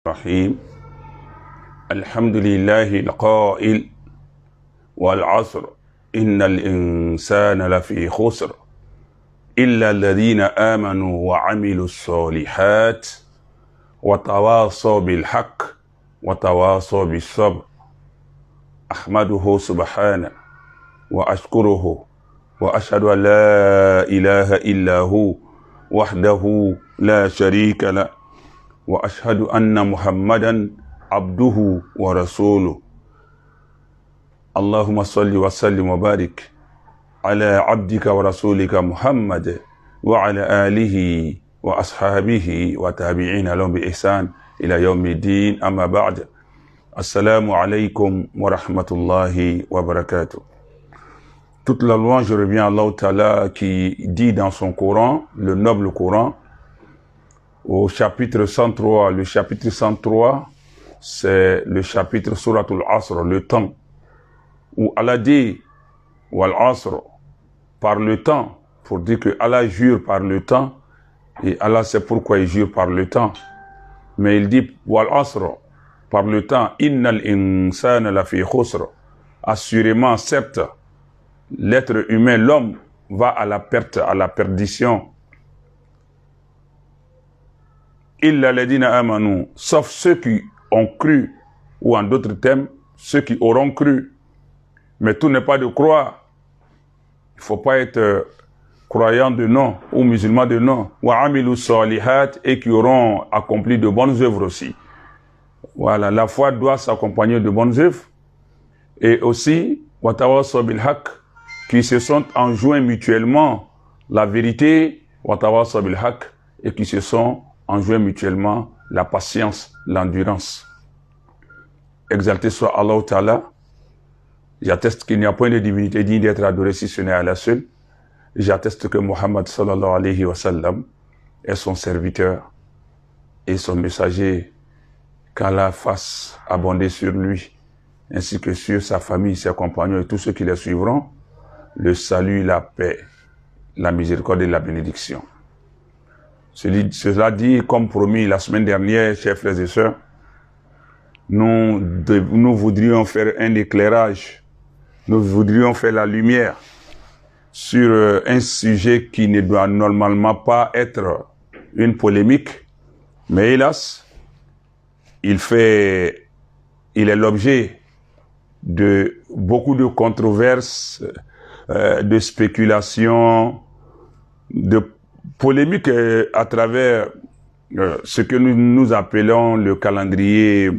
الرحيم الحمد لله القائل والعصر إن الإنسان لفي خسر إلا الذين آمنوا وعملوا الصالحات وتواصوا بالحق وتواصوا بالصبر. أحمده سبحانه وأشكره وأشهد أن لا إله إلا هو وحده لا شريك له وأشهد أن محمدا عبده ورسوله. اللهم صل وسلم وبارك على عبدك ورسولك محمد وعلى آله وأصحابه وتابعين لهم بإحسان إلى يوم الدين. أما بعد، السلام عليكم ورحمة الله وبركاته. Toute la louange revient à Allah Ta'ala qui dit dans son Coran, le noble Coran, au chapitre 103. Le chapitre 103, c'est le chapitre Suratul Asr, le temps, où Allah dit Wal Asr, par le temps, pour dire que Allah jure par le temps, et Allah sait pourquoi il jure par le temps. Mais il dit Wal Asr, par le temps, Innal insana lafi khusr. Assurément, certes, l'être humain, l'homme, va à la perte, à la perdition. Illa ladina amanu, sauf ceux qui ont cru, ou en d'autres termes, ceux qui auront cru. Mais tout n'est pas de croire. Il ne faut pas être croyant de nom, ou musulman de nom. Wa amilu salihat, et qui auront accompli de bonnes œuvres aussi. Voilà, la foi doit s'accompagner de bonnes œuvres. Et aussi, wa tawassaw bil haqq, qui se sont enjoints mutuellement la vérité, wa tawassaw bil haqq, et qui se sont enjoints mutuellement la patience, l'endurance. Exalté soit Allah Ta'ala. J'atteste qu'il n'y a point de divinité digne d'être adorée si ce n'est Allah seul. J'atteste que Muhammad sallallahu alayhi wa sallam est son serviteur et son messager, qu'Allah fasse abonder sur lui, ainsi que sur sa famille, ses compagnons et tous ceux qui les suivront, le salut, la paix, la miséricorde et la bénédiction. Cela dit, comme promis la semaine dernière, chers frères et sœurs, nous voudrions faire un éclairage, nous voudrions faire la lumière sur un sujet qui ne doit normalement pas être une polémique, mais hélas, il est l'objet de beaucoup de controverses, de spéculations, de polémiques à travers ce que nous appelons le calendrier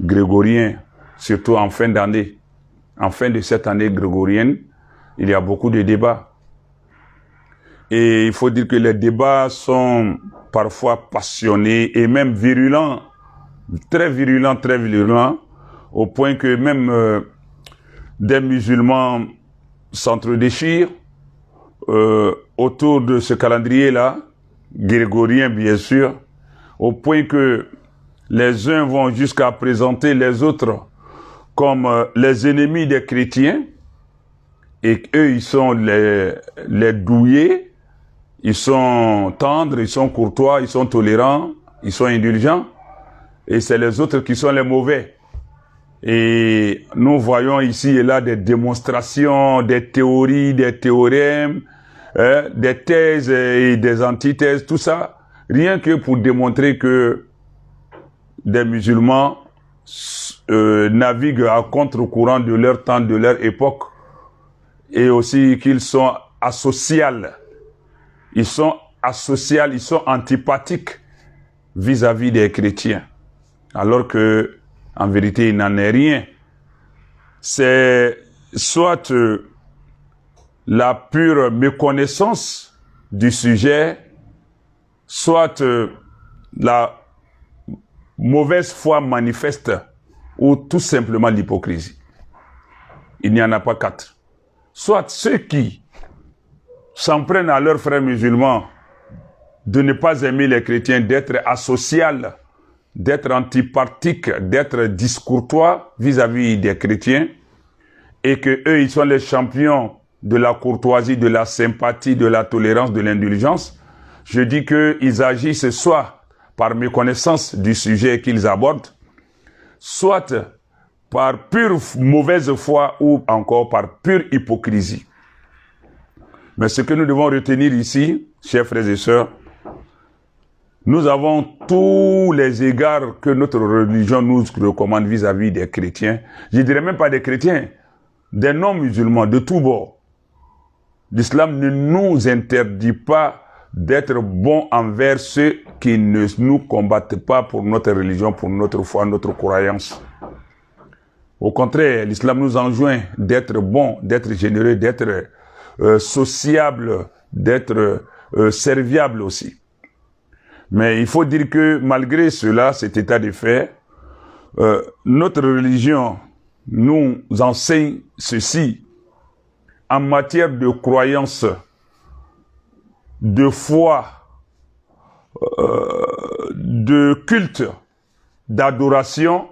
grégorien, surtout en fin d'année. En fin de cette année grégorienne, il y a beaucoup de débats. Et il faut dire que les débats sont parfois passionnés et même virulents, très virulents, au point que même des musulmans s'entre-déchirent autour de ce calendrier-là, grégorien bien sûr, au point que les uns vont jusqu'à présenter les autres comme les ennemis des chrétiens, et eux ils sont les douillés, ils sont tendres, ils sont courtois, ils sont tolérants, ils sont indulgents, et c'est les autres qui sont les mauvais. Et nous voyons ici et là des démonstrations, des théories, des théorèmes, des thèses et des antithèses, tout ça, rien que pour démontrer que des musulmans naviguent à contre-courant de leur temps, de leur époque, et aussi qu'ils sont asociaux. Ils sont asociaux, ils sont antipathiques vis-à-vis des chrétiens, alors que en vérité, il n'en est rien. C'est soit la pure méconnaissance du sujet, soit la mauvaise foi manifeste, ou tout simplement l'hypocrisie. Il n'y en a pas quatre. Soit ceux qui s'en prennent à leurs frères musulmans de ne pas aimer les chrétiens, d'être asociaux, d'être antipathiques, d'être discourtois vis-à-vis des chrétiens, et que eux, ils sont les champions de la courtoisie, de la sympathie, de la tolérance, de l'indulgence. Je dis qu'ils agissent soit par méconnaissance du sujet qu'ils abordent, soit par pure mauvaise foi ou encore par pure hypocrisie. Mais ce que nous devons retenir ici, chers frères et sœurs, nous avons tous les égards que notre religion nous recommande vis-à-vis des chrétiens. Je ne dirais même pas des chrétiens, des non-musulmans de tous bords. L'islam ne nous interdit pas d'être bons envers ceux qui ne nous combattent pas pour notre religion, pour notre foi, notre croyance. Au contraire, l'islam nous enjoint d'être bons, d'être généreux, d'être sociables, d'être serviables aussi. Mais il faut dire que malgré cela, cet état de fait, notre religion nous enseigne ceci en matière de croyance, de foi, de culte, d'adoration.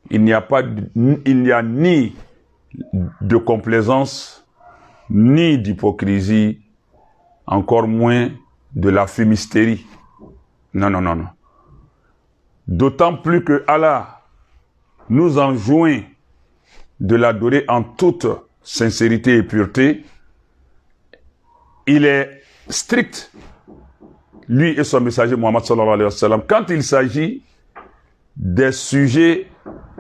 Il n'y a ni de complaisance, ni d'hypocrisie, encore moins de la fumisterie. Non, non, non, non. D'autant plus que Allah nous enjoint de l'adorer en toute sincérité et pureté. Il est strict, lui et son messager Muhammad sallallahu alayhi wa sallam, quand il s'agit des sujets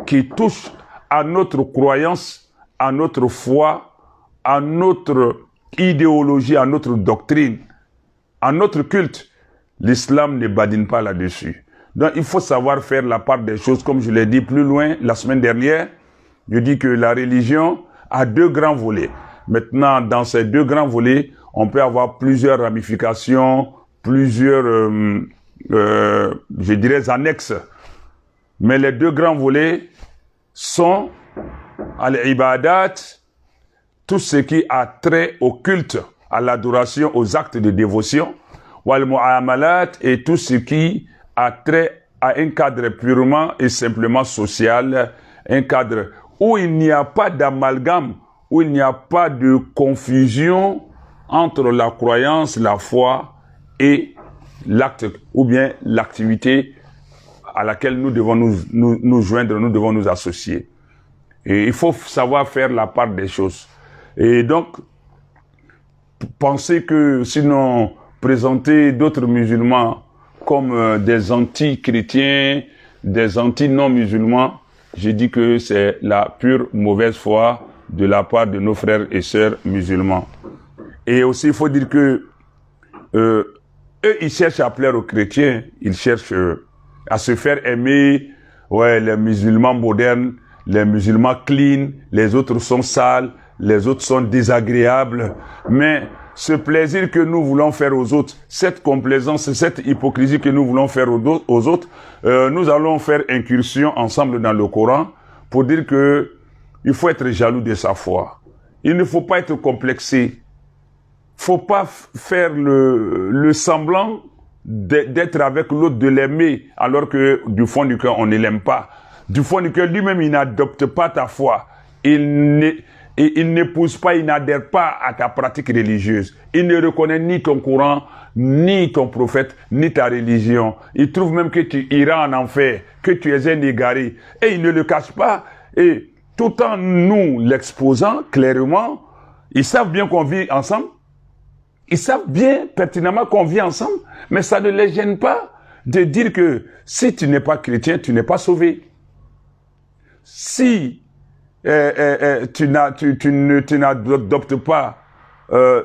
qui touchent à notre croyance, à notre foi, à notre idéologie, à notre doctrine, à notre culte. L'islam ne badine pas là-dessus. Donc il faut savoir faire la part des choses, comme je l'ai dit plus loin la semaine dernière. Je dis que la religion a deux grands volets. Maintenant, dans ces deux grands volets, on peut avoir plusieurs ramifications, plusieurs, je dirais, annexes. Mais les deux grands volets sont al-ibadat, tout ce qui a trait au culte, à l'adoration, aux actes de dévotion, wal-mu'amalat, et tout ce qui a trait à un cadre purement et simplement social, un cadre où il n'y a pas d'amalgame, où il n'y a pas de confusion entre la croyance, la foi et l'acte, ou bien l'activité à laquelle nous devons nous joindre, nous devons nous associer. Et il faut savoir faire la part des choses. Et donc, penser que sinon présenter d'autres musulmans comme des anti-chrétiens, des anti-non-musulmans, j'ai dit que c'est la pure mauvaise foi de la part de nos frères et sœurs musulmans. Et aussi, il faut dire que eux, ils cherchent à plaire aux chrétiens, ils cherchent à se faire aimer, ouais, les musulmans modernes, les musulmans clean, les autres sont sales, les autres sont désagréables. Mais ce plaisir que nous voulons faire aux autres, cette complaisance, cette hypocrisie que nous voulons faire aux autres, nous allons faire incursion ensemble dans le Coran pour dire que il faut être jaloux de sa foi. Il ne faut pas être complexé. Faut pas faire le semblant d'être avec l'autre, de l'aimer, alors que du fond du cœur, on ne l'aime pas. Du fond du cœur, lui-même, il n'adopte pas ta foi. Il n'épouse pas, il n'adhère pas à ta pratique religieuse. Il ne reconnaît ni ton Coran, ni ton prophète, ni ta religion. Il trouve même que tu iras en enfer, que tu es un égaré. Et il ne le cache pas. Et tout en nous l'exposant clairement, ils savent bien qu'on vit ensemble. Ils savent bien pertinemment qu'on vit ensemble, mais ça ne les gêne pas de dire que si tu n'es pas chrétien, tu n'es pas sauvé. Si tu n'adoptes pas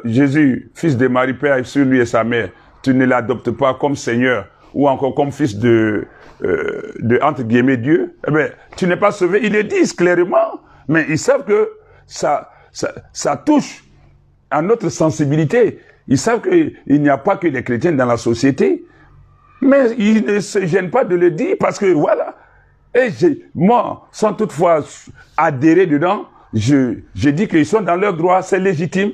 Jésus, fils de Marie, Père sur lui et sa mère, tu ne l'adoptes pas comme Seigneur ou encore comme fils de entre guillemets Dieu, eh bien, tu n'es pas sauvé. Ils le disent clairement, mais ils savent que ça touche à notre sensibilité. Ils savent qu'il n'y a pas que des chrétiens dans la société, mais ils ne se gênent pas de le dire parce que voilà. Et moi, sans toutefois adhérer dedans, je dis qu'ils sont dans leur droit, c'est légitime.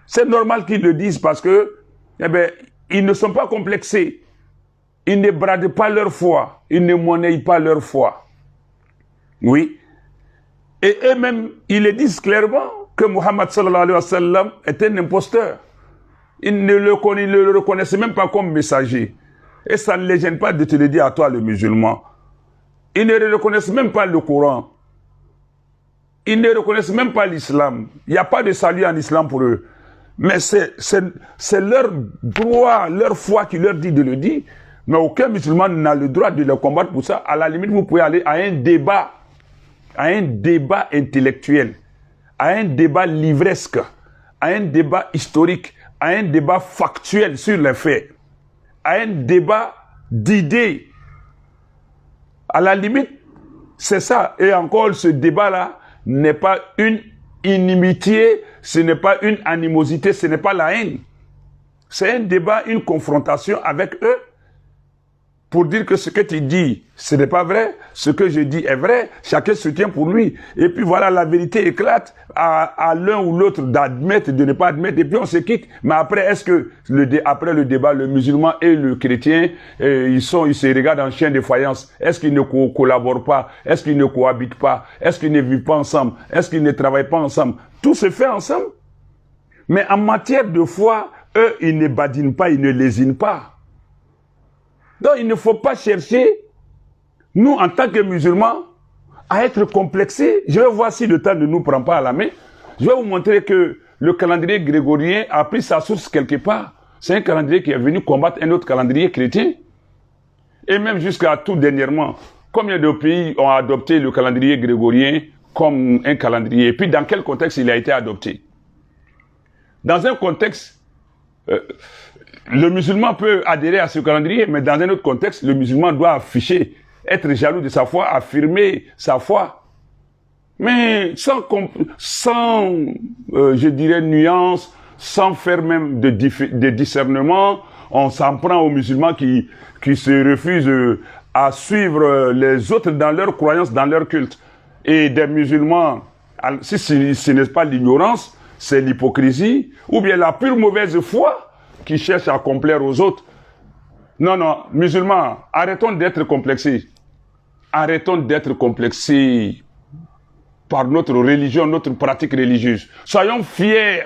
C'est normal qu'ils le disent parce que, eh ben, ils ne sont pas complexés. Ils ne bradent pas leur foi. Ils ne monnaient pas leur foi. Oui. Et eux-mêmes, ils le disent clairement que Muhammad sallallahu alayhi wa sallam est un imposteur. Ils ne le reconnaissaient même pas comme messager. Et ça ne les gêne pas de te le dire à toi, le musulman. Ils ne reconnaissent même pas le Coran. Ils ne reconnaissent même pas l'islam. Il n'y a pas de salut en islam pour eux. Mais c'est leur droit, leur foi qui leur dit de le dire. Mais aucun musulman n'a le droit de le combattre pour ça. À la limite, vous pouvez aller à un débat intellectuel, à un débat livresque, à un débat historique, à un débat factuel sur les faits, à un débat d'idées. À la limite, c'est ça. Et encore, ce débat-là n'est pas une inimitié, ce n'est pas une animosité, ce n'est pas la haine. C'est un débat, une confrontation avec eux pour dire que ce que tu dis, ce n'est pas vrai, ce que je dis est vrai, chacun se tient pour lui. Et puis voilà, la vérité éclate à l'un ou l'autre d'admettre, de ne pas admettre, et puis on se quitte. Mais après, est-ce que après le débat, le musulman et le chrétien, ils se regardent en chien de faïence? Est-ce qu'ils ne collaborent pas? Est-ce qu'ils ne cohabitent pas? Est-ce qu'ils ne vivent pas ensemble? Est-ce qu'ils ne travaillent pas ensemble? Tout se fait ensemble. Mais en matière de foi, eux, ils ne badinent pas, ils ne lésinent pas. Donc, il ne faut pas chercher, nous, en tant que musulmans, à être complexés. Je vais voir si le temps ne nous prend pas à la main. Je vais vous montrer que le calendrier grégorien a pris sa source quelque part. C'est un calendrier qui est venu combattre un autre calendrier chrétien. Et même jusqu'à tout dernièrement, combien de pays ont adopté le calendrier grégorien comme un calendrier? Et puis, dans quel contexte il a été adopté? Dans un contexte... le musulman peut adhérer à ce calendrier, mais dans un autre contexte, le musulman doit afficher, être jaloux de sa foi, affirmer sa foi. Mais sans je dirais, nuance, sans faire même de discernement, on s'en prend aux musulmans qui se refusent à suivre les autres dans leurs croyances, dans leur culte. Et des musulmans, si ce n'est pas l'ignorance, c'est l'hypocrisie, ou bien la pure mauvaise foi, qui cherchent à complaire aux autres. Non, non, musulmans, arrêtons d'être complexés. Arrêtons d'être complexés par notre religion, notre pratique religieuse. Soyons fiers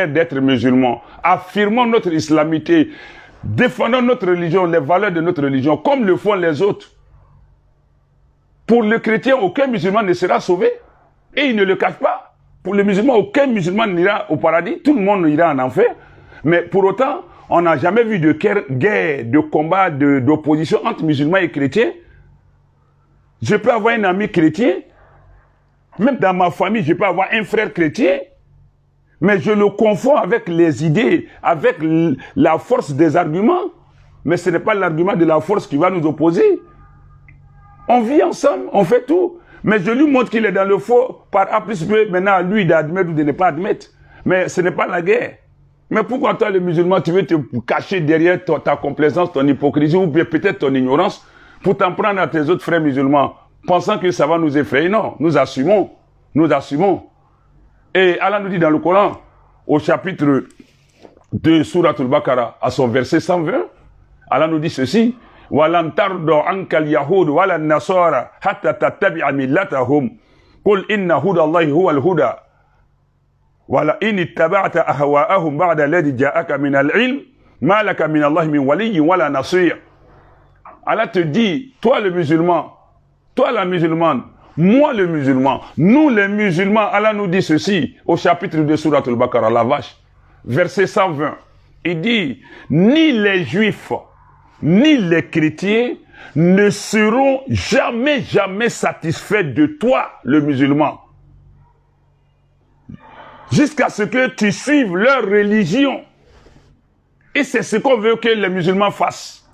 d'être musulmans. Affirmons notre islamité. Défendons notre religion, les valeurs de notre religion, comme le font les autres. Pour le chrétien, aucun musulman ne sera sauvé. Et il ne le cache pas. Pour les musulmans, aucun musulman n'ira au paradis, tout le monde ira en enfer. Mais pour autant, on n'a jamais vu de guerre, de combat, d'opposition entre musulmans et chrétiens. Je peux avoir un ami chrétien, même dans ma famille, je peux avoir un frère chrétien, mais je le confonds avec les idées, avec la force des arguments. Mais ce n'est pas l'argument de la force qui va nous opposer. On vit ensemble, on fait tout. Mais je lui montre qu'il est dans le faux par A plus B, maintenant à lui d'admettre ou de ne pas admettre. Mais ce n'est pas la guerre. Mais pourquoi toi, le musulman, tu veux te cacher derrière ta complaisance, ton hypocrisie ou bien peut-être ton ignorance pour t'en prendre à tes autres frères musulmans, pensant que ça va nous effrayer? Non, nous assumons. Nous assumons. Et Allah nous dit dans le Coran, au chapitre 2, Surat al-Baqarah, à son verset 120, Allah nous dit ceci. وَلَنْ تَرْضَوْا عَنْكَ الْيَهُودُ وَلَا النَّصَارَى حَتَّى تَتَّبِعَ مِلَّتَهُمْ قُلْ إِنَّ هُدَى اللَّهِ هُوَ الْهُدَى وَلَئِنِ اتَّبَعْتَ أَهْوَاءَهُمْ بَعْدَ الَّذِي جَاءَكَ مِنَ الْعِلْمِ مَا لَكَ مِنَ اللَّهِ مِنْ وَلِيٍّ وَلَا نَصِيرٍ. Allah te dit, toi le musulman, toi la musulmane, moi le musulman, nous les musulmans, Allah nous dit ceci au chapitre de Surat al-Baqarah, la vache, verset 120. Il dit, ni les juifs, ni les chrétiens ne seront jamais satisfaits de toi, le musulman. Jusqu'à ce que tu suives leur religion. Et c'est ce qu'on veut que les musulmans fassent.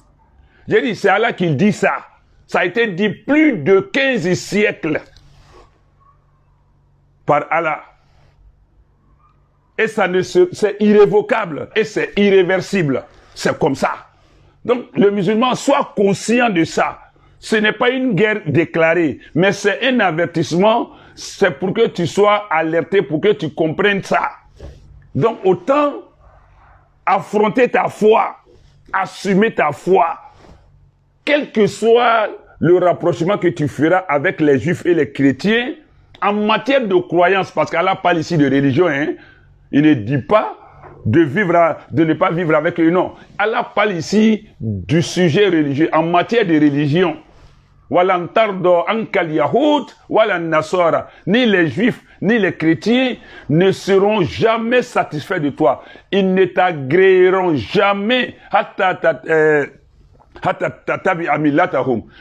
J'ai dit, c'est Allah qui dit ça. Ça a été dit plus de 15 siècles par Allah. Et c'est irrévocable et c'est irréversible. C'est comme ça. Donc, le musulman soit conscient de ça. Ce n'est pas une guerre déclarée, mais c'est un avertissement. C'est pour que tu sois alerté, pour que tu comprennes ça. Donc, autant affronter ta foi, assumer ta foi, quel que soit le rapprochement que tu feras avec les juifs et les chrétiens, en matière de croyance, parce qu'Allah parle ici de religion, hein, il ne dit pas de ne pas vivre avec eux. Non. Allah parle ici du sujet religieux, en matière de religion. Ni les juifs, ni les chrétiens ne seront jamais satisfaits de toi. Ils ne t'agréeront jamais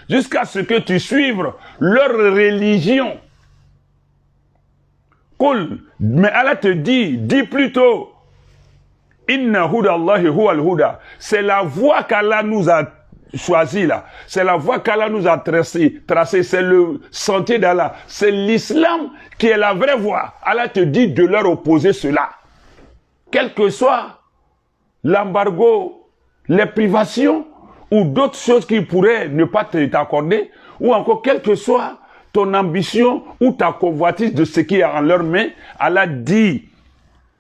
jusqu'à ce que tu suives leur religion. Mais Allah te dis plutôt, Inna huda Allahi huwa al-huda. C'est la voie qu'Allah nous a choisie là. C'est la voie qu'Allah nous a tracée. C'est le sentier d'Allah. C'est l'islam qui est la vraie voie. Allah te dit de leur opposer cela. Quel que soit l'embargo, les privations ou d'autres choses qui pourraient ne pas t'accorder, ou encore quelle que soit ton ambition ou ta convoitise de ce qui est en leur main, Allah dit,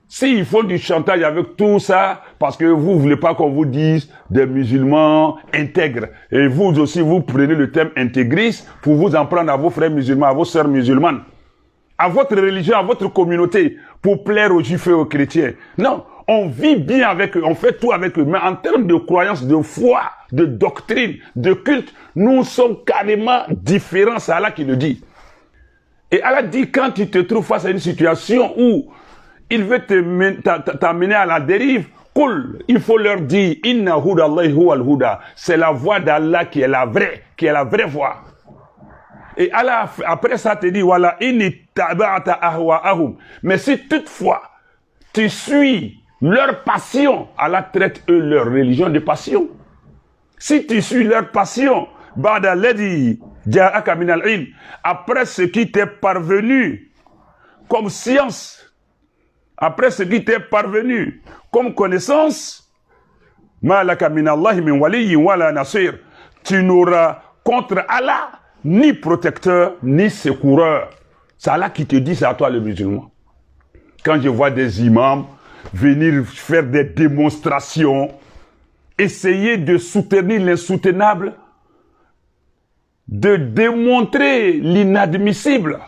s'ils font du chantage avec tout ça, parce que vous ne voulez pas qu'on vous dise des musulmans intègres, et vous aussi vous prenez le terme intégriste pour vous en prendre à vos frères musulmans, à vos sœurs musulmanes, à votre religion, à votre communauté, pour plaire aux juifs et aux chrétiens. Non, on vit bien avec eux, on fait tout avec eux, mais en termes de croyance, de foi, de doctrine, de culte, nous sommes carrément différents, c'est Allah qui le dit. Et Allah dit, quand tu te trouves face à une situation où il veut t'amener à la dérive, il faut leur dire, Inna huda Allahi huwa al-huda. C'est la voie d'Allah qui est la vraie voie. Et Allah, après ça, te dit, voilà, mais si toutefois, tu suis leur passion, Allah traite eux leur religion de passion. Si tu suis leur passion, après ce qui t'est parvenu comme science, après ce qui t'est parvenu comme connaissance, tu n'auras contre Allah ni protecteur, ni secoureur. C'est Allah qui te dit, c'est à toi le musulman. Quand je vois des imams venir faire des démonstrations, essayer de soutenir l'insoutenable, de démontrer l'inadmissible,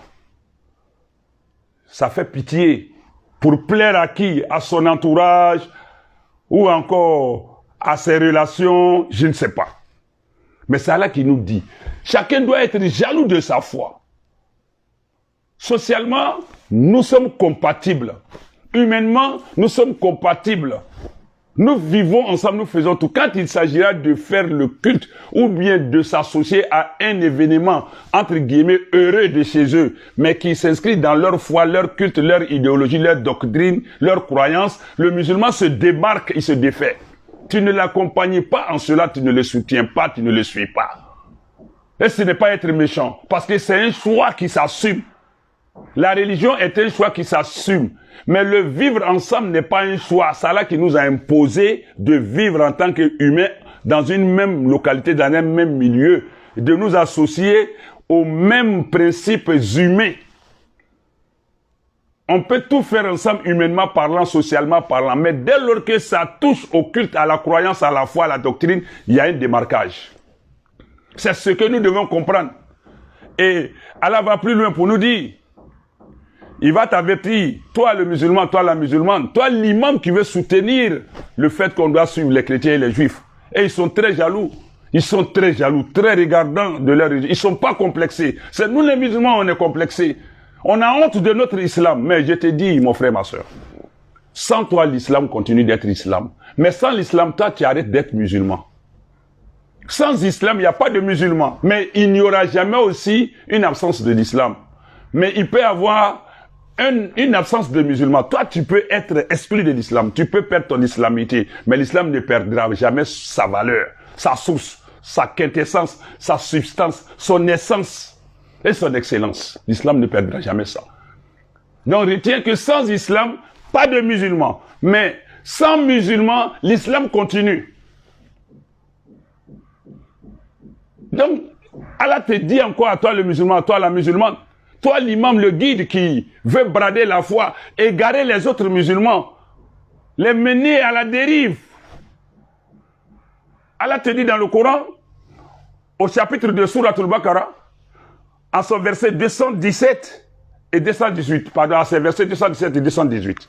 ça fait pitié. Pour plaire à qui? À son entourage ou encore à ses relations, je ne sais pas. Mais c'est Allah qui nous dit, chacun doit être jaloux de sa foi. Socialement, nous sommes compatibles. Humainement, nous sommes compatibles. Nous vivons ensemble, nous faisons tout. Quand il s'agira de faire le culte ou bien de s'associer à un événement, entre guillemets, heureux de chez eux, mais qui s'inscrit dans leur foi, leur culte, leur idéologie, leur doctrine, leur croyance, le musulman se démarque, il se défait. Tu ne l'accompagnes pas en cela, tu ne le soutiens pas, tu ne le suis pas. Et ce n'est pas être méchant, parce que c'est un choix qui s'assume. La religion est un choix qui s'assume. Mais le vivre ensemble n'est pas un choix. C'est Allah qui nous a imposé de vivre en tant qu'humains dans une même localité, dans un même milieu, de nous associer aux mêmes principes humains. On peut tout faire ensemble, humainement parlant, socialement parlant, mais dès lors que ça touche au culte, à la croyance, à la foi, à la doctrine, il y a un démarquage. C'est ce que nous devons comprendre. Et Allah va plus loin pour nous dire, il va t'avertir, toi le musulman, toi la musulmane, toi l'imam qui veut soutenir le fait qu'on doit suivre les chrétiens et les juifs. Et ils sont très jaloux. Ils sont très jaloux, très regardants de leur religion. Ils ne sont pas complexés. C'est nous les musulmans, on est complexés. On a honte de notre islam. Mais je te dis, mon frère, ma soeur, sans toi, l'islam continue d'être islam. Mais sans l'islam, toi, tu arrêtes d'être musulman. Sans islam, il n'y a pas de musulman. Mais il n'y aura jamais aussi une absence de l'islam. Mais il peut y avoir une absence de musulmans. Toi, tu peux être exclu de l'islam. Tu peux perdre ton islamité. Mais l'islam ne perdra jamais sa valeur, sa source, sa quintessence, sa substance, son essence et son excellence. L'islam ne perdra jamais ça. Donc, retiens que sans islam, pas de musulmans. Mais sans musulmans, l'islam continue. Donc, Allah te dit encore à toi le musulman, à toi la musulmane, toi l'imam, le guide qui veut brader la foi, égarer les autres musulmans, les mener à la dérive. Allah te dit dans le Coran, au chapitre de Surat al-Baqarah, en son verset 217 et 218, pardon, à ses versets 217 et 218.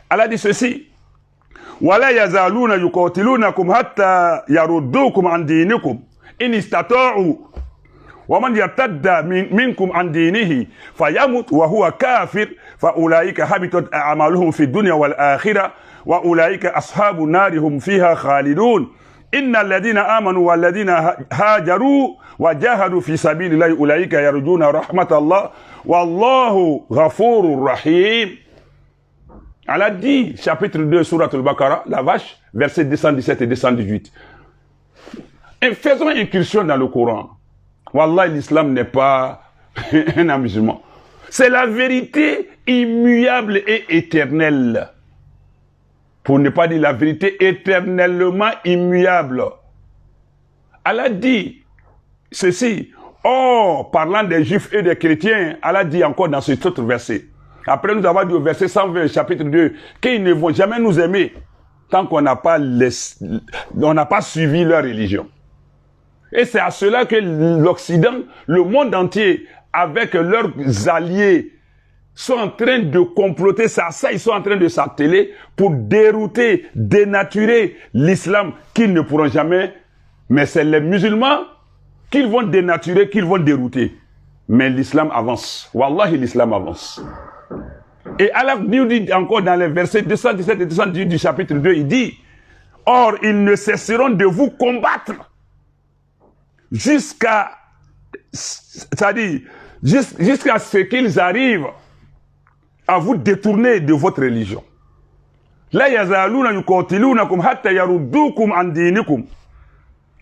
Allah dit ceci, ولا يزالون يقاتلونكم حتى يردوكم عن دينكم إن استطاعوا ومن يرتد منكم عن دينه فيمت وهو كافر فأولئك حبطت أعمالهم في الدنيا والآخرة وأولئك أصحاب النار هم فيها خالدون إن الذين آمنوا والذين هاجروا وجاهدوا في سبيل الله أولئك يرجون رحمة الله والله غفور رحيم. Allah dit, chapitre 2, Surat al-Baqarah, la vache, versets 217 et 218. Et faisons incursion dans le Coran. Wallah, l'islam n'est pas un amusement. C'est la vérité immuable et éternelle. Pour ne pas dire la vérité éternellement immuable. Allah dit ceci. Or, parlant des juifs et des chrétiens, Allah dit encore dans cet autre verset. Après nous avons dit au verset 120, chapitre 2, qu'ils ne vont jamais nous aimer tant qu'on n'a pas suivi leur religion. Et c'est à cela que l'Occident, le monde entier, avec leurs alliés, sont en train de comploter ça, ils sont en train de s'atteler pour dérouter, dénaturer l'islam qu'ils ne pourront jamais. Mais c'est les musulmans qu'ils vont dénaturer, qu'ils vont dérouter. Mais l'islam avance. Wallahi, l'islam avance. Et Allah nous dit encore dans les versets 217 et 218 du chapitre 2, il dit, or ils ne cesseront de vous combattre jusqu'à ce qu'ils arrivent à vous détourner de votre religion. La yazaluna yuqatilunakum hatta yaruddukum an dinikum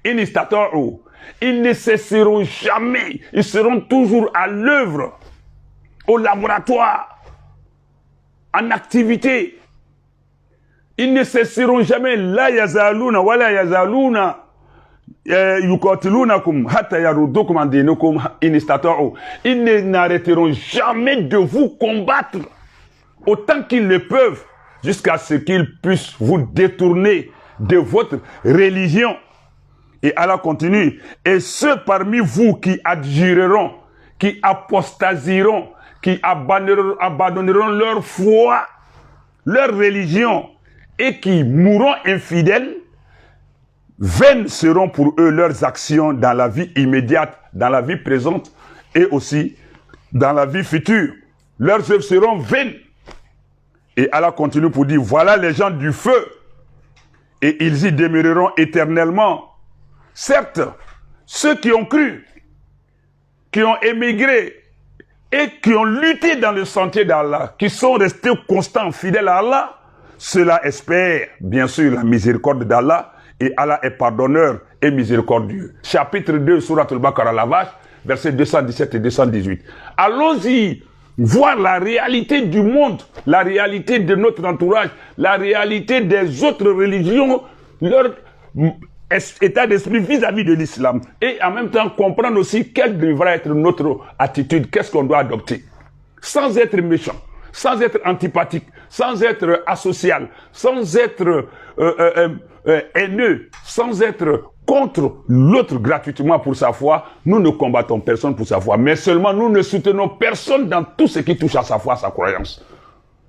in istata'u. Ils ne cesseront jamais, ils seront toujours à l'œuvre, au laboratoire, en activité. Ils ne cesseront jamais. La yazaluna wa la yazaluna yuqatilunakum hatta yaruddukum an dinikum in istata'u. Ils n'arrêteront jamais de vous combattre autant qu'ils le peuvent jusqu'à ce qu'ils puissent vous détourner de votre religion. Et Allah continue. Et ceux parmi vous qui adjureront, qui apostasieront, qui abandonneront leur foi, leur religion, et qui mourront infidèles, vaines seront pour eux leurs actions dans la vie immédiate, dans la vie présente, et aussi dans la vie future. Leurs œuvres seront vaines. Et Allah continue pour dire, voilà les gens du feu, et ils y demeureront éternellement. Certes, ceux qui ont cru, qui ont émigré, et qui ont lutté dans le sentier d'Allah, qui sont restés constants, fidèles à Allah, ceux-là espèrent, bien sûr, la miséricorde d'Allah, et Allah est pardonneur et miséricordieux. Chapitre 2, Surat al-Baqarah, la vache, versets 217 et 218. Allons-y voir la réalité du monde, la réalité de notre entourage, la réalité des autres religions, leur état d'esprit vis-à-vis de l'islam, et en même temps comprendre aussi quelle devrait être notre attitude, qu'est-ce qu'on doit adopter, sans être méchant, sans être antipathique, sans être asocial, sans être haineux, sans être contre l'autre gratuitement pour sa foi. Nous ne combattons personne pour sa foi, mais seulement nous ne soutenons personne dans tout ce qui touche à sa foi, à sa croyance.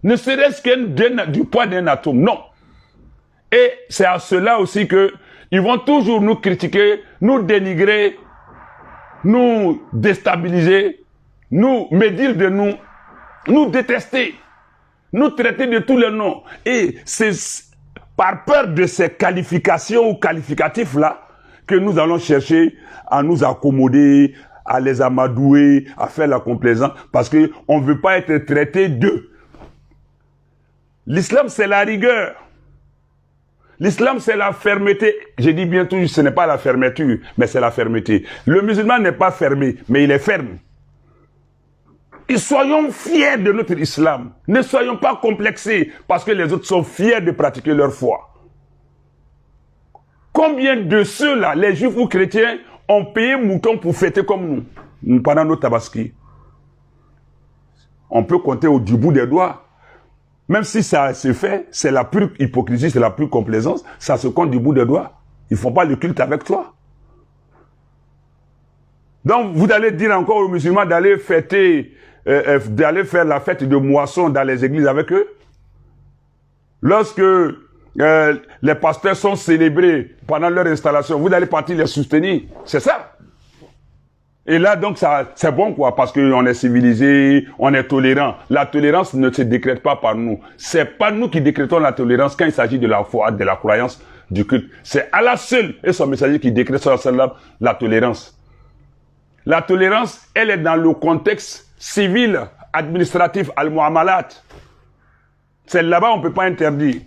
Ne serait-ce que du poids d'un atome, non. Et c'est à cela aussi que ils vont toujours nous critiquer, nous dénigrer, nous déstabiliser, nous médire de nous, nous détester, nous traiter de tous les noms. Et c'est par peur de ces qualifications ou qualificatifs-là que nous allons chercher à nous accommoder, à les amadouer, à faire la complaisance, parce qu'on ne veut pas être traité d'eux. L'islam, c'est la rigueur. L'islam, c'est la fermeté. Je dis bien toujours, ce n'est pas la fermeture, mais c'est la fermeté. Le musulman n'est pas fermé, mais il est ferme. Et soyons fiers de notre islam. Ne soyons pas complexés parce que les autres sont fiers de pratiquer leur foi. Combien de ceux-là, les juifs ou chrétiens, ont payé mouton pour fêter comme nous, pendant nos tabaski? On peut compter du bout des doigts. Même si ça se fait, c'est la pure hypocrisie, c'est la pure complaisance, ça se compte du bout des doigts. Ils ne font pas le culte avec toi. Donc, vous allez dire encore aux musulmans d'aller fêter, d'aller faire la fête de moisson dans les églises avec eux. Lorsque les pasteurs sont célébrés pendant leur installation, vous allez partir les soutenir. C'est ça. Et là, donc, ça, c'est bon, quoi, parce qu'on est civilisé, on est tolérant. La tolérance ne se décrète pas par nous. C'est pas nous qui décrétons la tolérance quand il s'agit de la foi, de la croyance, du culte. C'est Allah seul et son messager qui décrète sur la tolérance. La tolérance, elle est dans le contexte civil, administratif, al-mu'amalat. C'est là-bas, on peut pas interdire.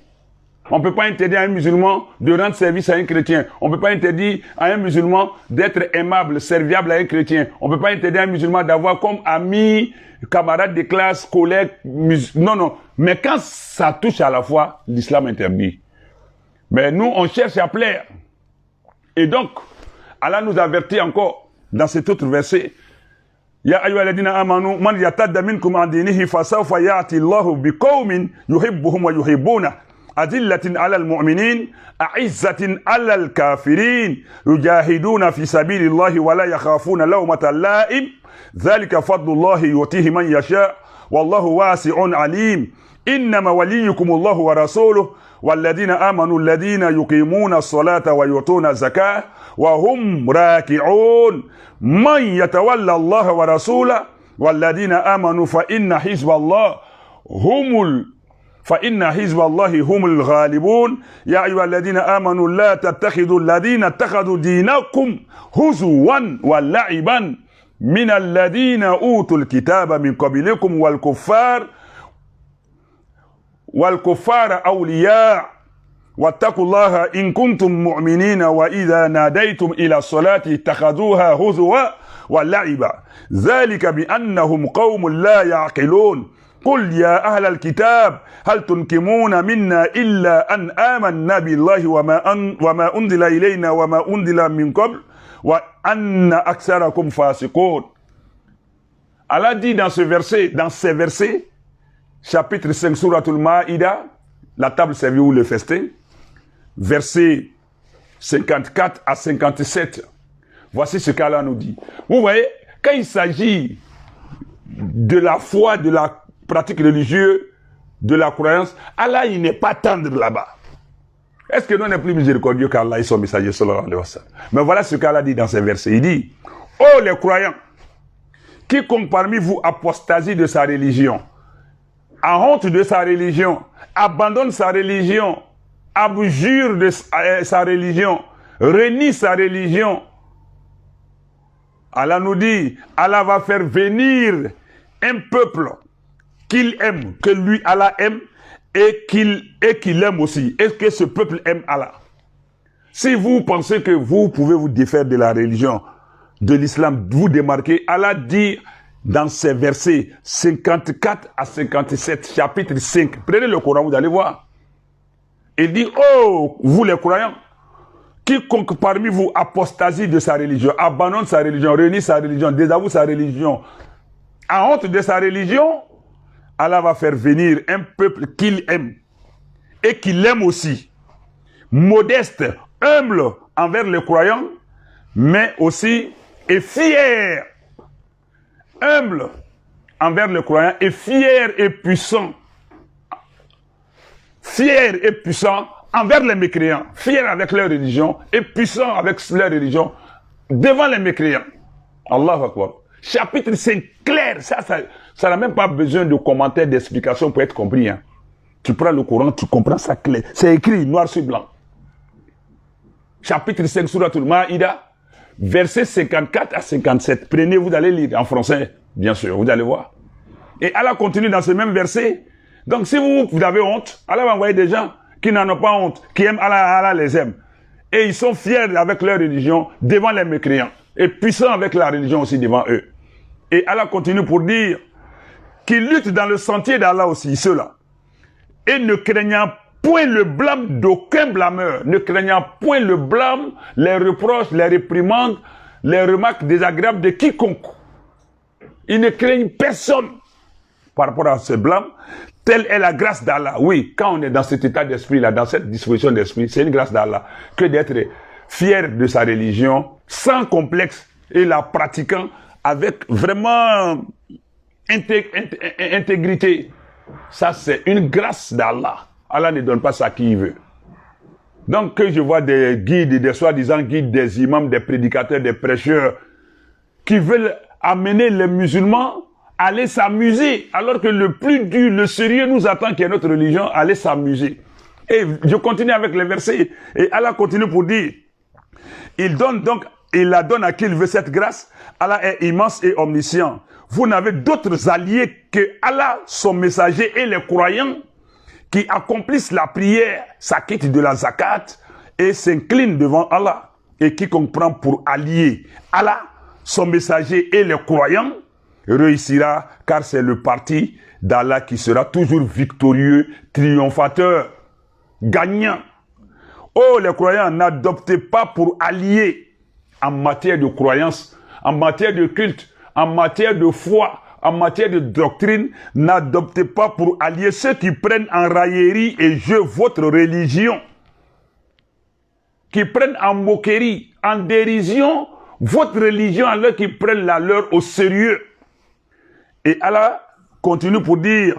On peut pas interdire à un musulman de rendre service à un chrétien. On peut pas interdire à un musulman d'être aimable, serviable à un chrétien. On peut pas interdire à un musulman d'avoir comme ami, camarade de classe, collègue, non, non. Mais quand ça touche à la foi, l'islam interdit. Mais nous, on cherche à plaire. Et donc, Allah nous avertit encore dans cet autre verset. Ya ayyuhalladhina amanu man yartadda minkum an dinihi fasawfa ya'ti Allahu biqaumin yuhibbuhum wa yuhibbuna أذلة على المؤمنين أعزة على الكافرين يجاهدون في سبيل الله ولا يخافون لومة لائم ذلك فضل الله يؤتيه من يشاء والله واسع عليم إنما وليكم الله ورسوله والذين آمنوا الذين يقيمون الصلاة ويؤتون الزكاة وهم راكعون من يتولى الله ورسوله والذين آمنوا فإن حزب الله فإن حزب الله هم الغالبون يا أيها الذين آمنوا لا تتخذوا الذين اتخذوا دينكم هزوا ولعبا من الذين أوتوا الكتاب من قبلكم والكفار أولياء واتقوا الله إن كنتم مؤمنين وإذا ناديتم إلى الصلاة اتخذوها هزوا ولعبا ذلك بأنهم قوم لا يعقلون قل يا أهل الكتاب هل تنكمون منا إلا أن آمنا بالله وما أنزل إلينا وما أنزل من قبل وأن أكثركم فاسقون. Allah dit dans ces versets, chapitre 5, Suratul Maïda, la table servie ou le festin, versets 54 à 57. Voici ce qu'Allah nous dit. Vous voyez, quand il s'agit de la foi, de la pratique religieuse, de la croyance, Allah, il n'est pas tendre là-bas. Est-ce que nous, on n'est plus miséricordieux qu'Allah et son messager, sallallahu alayhi wa sallam? Mais voilà ce qu'Allah dit dans ces versets. Il dit, « Oh les croyants, quiconque parmi vous apostasie de sa religion, a honte de sa religion, abandonne sa religion, abjure de sa religion, renie sa religion, Allah nous dit, Allah va faire venir un peuple qu'il aime, que lui, Allah aime, et qu'il aime aussi, et que ce peuple aime Allah. Si vous pensez que vous pouvez vous défaire de la religion, de l'islam, vous démarquer, Allah dit dans ces versets 54 à 57, chapitre 5, prenez le Coran, vous allez voir. Il dit, oh, vous les croyants, quiconque parmi vous apostasie de sa religion, abandonne sa religion, renie sa religion, désavoue sa religion, a honte de sa religion, Allah va faire venir un peuple qu'il aime et qu'il aime aussi, modeste, humble envers les croyants, mais aussi et fier, humble envers les croyants et fier et puissant envers les mécréants, fier avec leur religion et puissant avec leur religion devant les mécréants. Allahu Akbar. Chapitre 5, clair, ça n'a même pas besoin de commentaires, d'explications pour être compris. Hein. Tu prends le Coran, tu comprends ça clair. C'est écrit noir sur blanc. Chapitre 5, Suratul Maïda, versets 54 à 57. Prenez, vous allez lire en français, bien sûr, vous allez voir. Et Allah continue dans ce même verset. Donc si vous avez honte, Allah va envoyer des gens qui n'en ont pas honte, qui aiment Allah, Allah les aime. Et ils sont fiers avec leur religion devant les mécréants. Et puissants avec la religion aussi devant eux. Et Allah continue pour dire qu'ils luttent dans le sentier d'Allah aussi, ceux-là. Et ne craignant point le blâme d'aucun blâmeur, ne craignant point le blâme, les reproches, les réprimandes, les remarques désagréables de quiconque. Ils ne craignent personne par rapport à ce blâme. Telle est la grâce d'Allah. Oui, quand on est dans cet état d'esprit-là, dans cette disposition d'esprit, c'est une grâce d'Allah que d'être fier de sa religion, sans complexe, et la pratiquant avec vraiment intégrité. Ça, c'est une grâce d'Allah. Allah ne donne pas ça à qui il veut. Donc, que je vois des guides, des soi-disant guides, des imams, des prédicateurs, des prêcheurs, qui veulent amener les musulmans à aller s'amuser, alors que le plus dur, le sérieux nous attend, qui est notre religion, aller s'amuser. Et je continue avec les versets. Et Allah continue pour dire, il donne donc, il la donne à qui il veut cette grâce. Allah est immense et omniscient. Vous n'avez d'autres alliés que Allah, son messager et les croyants qui accomplissent la prière, s'acquittent de la zakat et s'inclinent devant Allah. Et quiconque prend pour allié Allah, son messager et les croyants, réussira, car c'est le parti d'Allah qui sera toujours victorieux, triomphateur, gagnant. Oh, les croyants, n'adoptez pas pour alliés en matière de croyance, en matière de culte, en matière de foi, en matière de doctrine, n'adoptez pas pour alliés ceux qui prennent en raillerie et jeu votre religion, qui prennent en moquerie, en dérision votre religion, alors qu'ils prennent la leur au sérieux. Et Allah continue pour dire,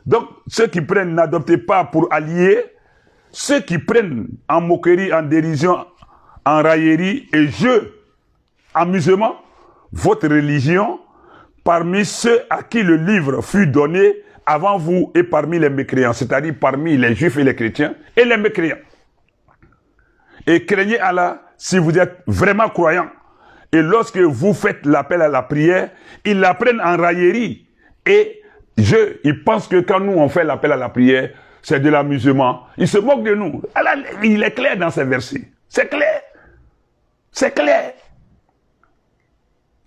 donc ceux qui prennent, n'adoptez pas pour alliés ceux qui prennent en moquerie, en dérision, en raillerie et jeu, amusement, votre religion, parmi ceux à qui le livre fut donné avant vous et parmi les mécréants, c'est-à-dire parmi les juifs et les chrétiens et les mécréants. Et craignez Allah si vous êtes vraiment croyants. Et lorsque vous faites l'appel à la prière, ils la prennent en raillerie. Et ils pensent que quand nous on fait l'appel à la prière, c'est de l'amusement. Ils se moquent de nous. Allah, il est clair dans ces versets. C'est clair. C'est clair.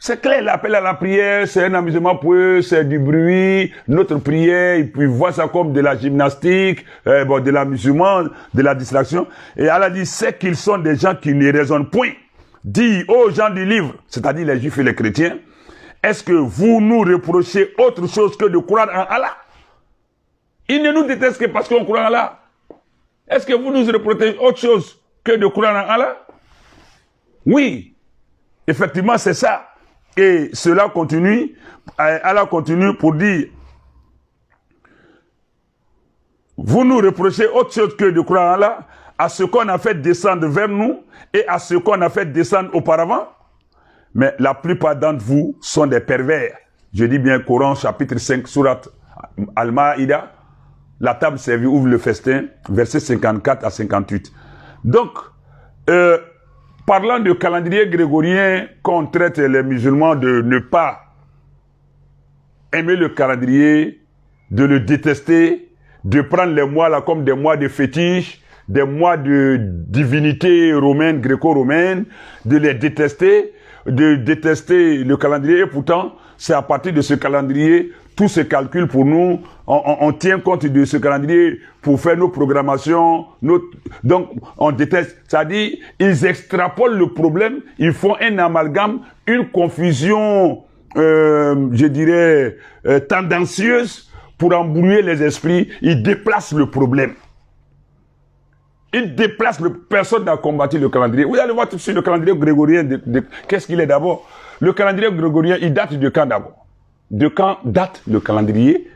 C'est clair, l'appel à la prière, c'est un amusement pour eux, c'est du bruit, notre prière, et puis ils voient ça comme de la gymnastique, de l'amusement, de la distraction. Et Allah dit, c'est qu'ils sont des gens qui ne raisonnent point. Dit aux gens du livre, c'est-à-dire les juifs et les chrétiens, est-ce que vous nous reprochez autre chose que de croire en Allah? Ils ne nous détestent que parce qu'on croit en Allah. Est-ce que vous nous reprochez autre chose que de croire en Allah? Oui, effectivement c'est ça. Et cela continue, Allah continue pour dire, vous nous reprochez autre chose que de croire en Allah, à ce qu'on a fait descendre vers nous et à ce qu'on a fait descendre auparavant. Mais la plupart d'entre vous sont des pervers. Je dis bien Coran chapitre 5, surat Al-Ma'ida, la table servie ouvre le festin, versets 54 à 58. Donc, parlant de calendrier grégorien, qu'on traite les musulmans de ne pas aimer le calendrier, de le détester, de prendre les mois là comme des mois de fétiche, des mois de divinité romaine, gréco-romaine, de les détester, de détester le calendrier. Et pourtant, c'est à partir de ce calendrier, tout se calcule pour nous. On tient compte de ce calendrier pour faire nos programmations. Donc, on déteste. C'est-à-dire, ils extrapolent le problème, ils font un amalgame, une confusion, je dirais, tendancieuse pour embrouiller les esprits. Ils déplacent le problème. Ils déplacent personne n'a combattu le calendrier. Vous allez voir tout de suite le calendrier grégorien. Qu'est-ce qu'il est d'abord? Le calendrier grégorien, il date de quand d'abord? De quand date le calendrier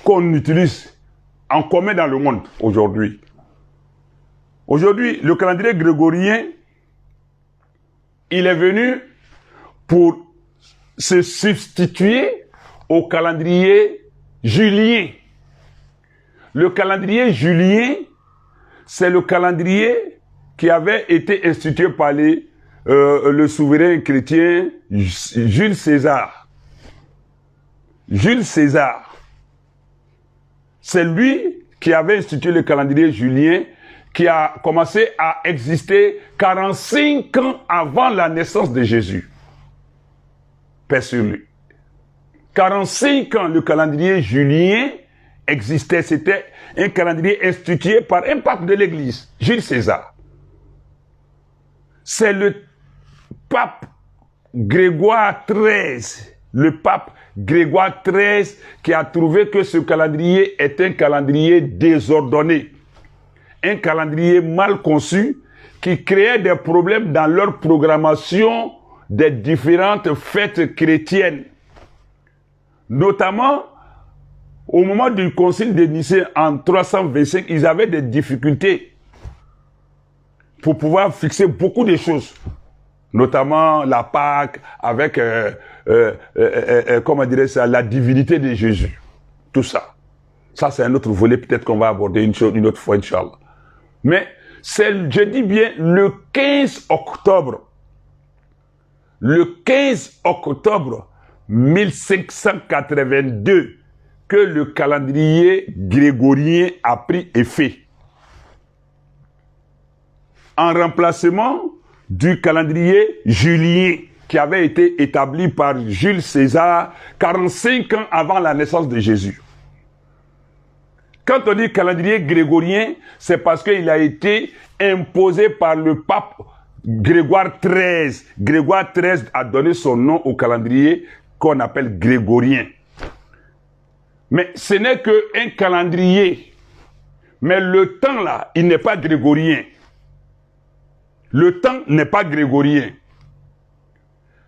qu'on utilise en commun dans le monde aujourd'hui? Aujourd'hui, le calendrier grégorien, il est venu pour se substituer au calendrier julien. Le calendrier julien, c'est le calendrier qui avait été institué par le souverain chrétien Jules César. Jules César, c'est lui qui avait institué le calendrier julien qui a commencé à exister 45 ans avant la naissance de Jésus. Paix sur lui. 45 ans, le calendrier julien existait. C'était un calendrier institué par un pape de l'Église, Jules César. C'est le pape Grégoire XIII, le pape Grégoire XIII qui a trouvé que ce calendrier est un calendrier désordonné, un calendrier mal conçu qui créait des problèmes dans leur programmation des différentes fêtes chrétiennes. Notamment, au moment du concile de Nicée en 325, ils avaient des difficultés pour pouvoir fixer beaucoup de choses, notamment la Pâque, avec, comment dirais ça, la divinité de Jésus. Tout ça. Ça, c'est un autre volet, peut-être qu'on va aborder une autre fois, Inch'Allah. Mais c'est, je dis bien, le 15 octobre. Le 15 octobre 1582 que le calendrier grégorien a pris effet. En remplacement du calendrier julien qui avait été établi par Jules César 45 ans avant la naissance de Jésus. Quand on dit calendrier grégorien, c'est parce qu'il a été imposé par le pape Grégoire XIII. Grégoire XIII a donné son nom au calendrier qu'on appelle grégorien. Mais ce n'est qu'un calendrier. Mais le temps là, il n'est pas grégorien. Le temps n'est pas grégorien.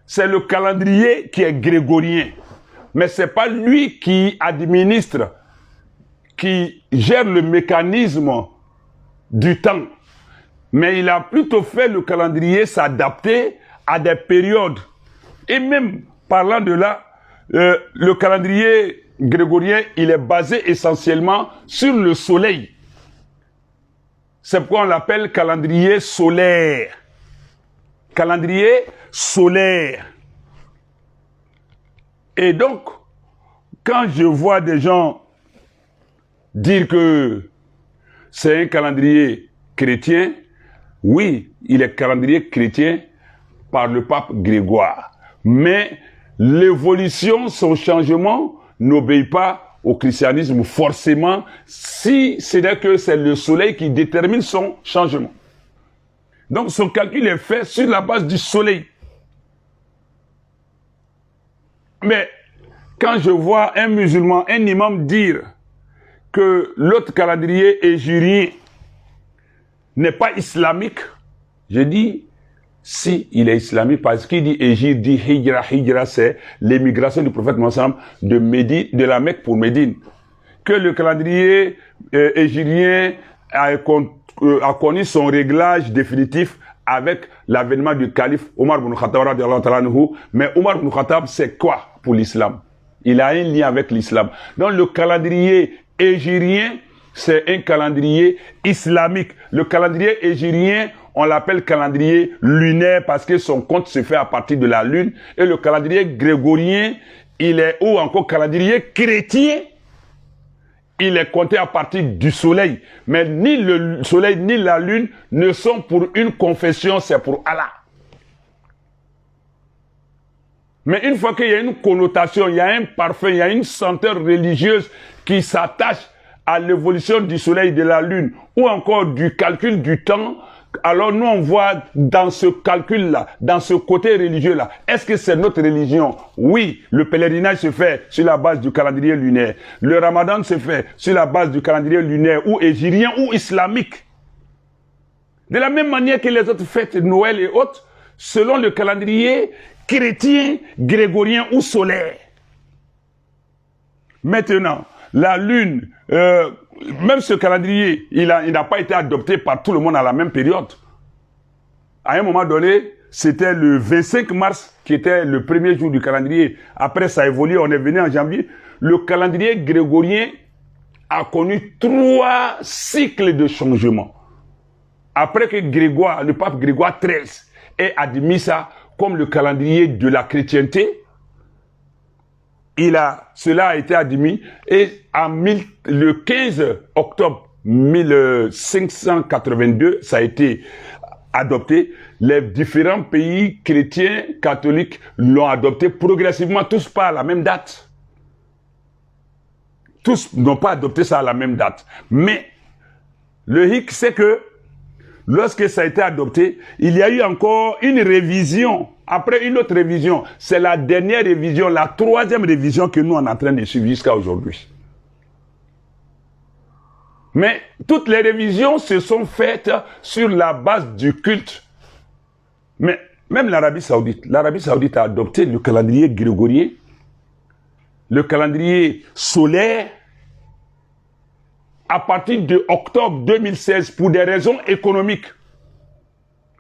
C'est le calendrier qui est grégorien. Mais ce n'est pas lui qui administre, qui gère le mécanisme du temps. Mais il a plutôt fait le calendrier s'adapter à des périodes. Et même parlant de là, le calendrier grégorien, il est basé essentiellement sur le soleil. C'est pourquoi on l'appelle calendrier solaire. Calendrier solaire. Et donc, quand je vois des gens dire que c'est un calendrier chrétien, oui, il est calendrier chrétien par le pape Grégoire. Mais l'évolution, son changement, n'obéit pas au christianisme forcément, si ce n'est que c'est le soleil qui détermine son changement. Donc son calcul est fait sur la base du soleil. Mais quand je vois un musulman, un imam dire que l'autre calendrier hégirien n'est pas islamique, je dis, si il est islamique, parce qu'il dit hégire, dit hijra, hijra, c'est l'émigration du prophète Mohammed de Médine, de la Mecque pour Médine. Que le calendrier hégirien a connu son réglage définitif avec l'avènement du calife Omar ibn Khattab, mais Omar ibn Khattab, c'est quoi pour l'islam? Il a un lien avec l'islam. Donc le calendrier hégirien, c'est un calendrier islamique. Le calendrier hégirien, on l'appelle calendrier lunaire parce que son compte se fait à partir de la lune. Et le calendrier grégorien, il est, ou encore calendrier chrétien, il est compté à partir du soleil. Mais ni le soleil ni la lune ne sont pour une confession, c'est pour Allah. Mais une fois qu'il y a une connotation, il y a un parfum, il y a une senteur religieuse qui s'attache à l'évolution du soleil et de la lune, ou encore du calcul du temps, alors nous on voit dans ce calcul-là, dans ce côté religieux-là, est-ce que c'est notre religion? Oui, le pèlerinage se fait sur la base du calendrier lunaire. Le ramadan se fait sur la base du calendrier lunaire, ou hégirien, ou islamique. De la même manière que les autres fêtes, Noël et autres, selon le calendrier chrétien, grégorien ou solaire. Maintenant, la lune, même ce calendrier, il n'a pas été adopté par tout le monde à la même période. À un moment donné, c'était le 25 mars qui était le premier jour du calendrier. Après, ça a évolué, on est venu en janvier. Le calendrier grégorien a connu 3 cycles de changement. Après que Grégoire, le pape Grégoire XIII ait admis ça comme le calendrier de la chrétienté, cela a été admis et le 15 octobre 1582, ça a été adopté. Les différents pays chrétiens, catholiques l'ont adopté progressivement, tous pas à la même date. Tous n'ont pas adopté ça à la même date. Mais le hic, c'est que lorsque ça a été adopté, il y a eu encore une révision. Après une autre révision, c'est la dernière révision, la 3e révision que nous on est en train de suivre jusqu'à aujourd'hui. Mais toutes les révisions se sont faites sur la base du culte. Mais même l'Arabie Saoudite a adopté le calendrier grégorien, le calendrier solaire, à partir de octobre 2016 pour des raisons économiques.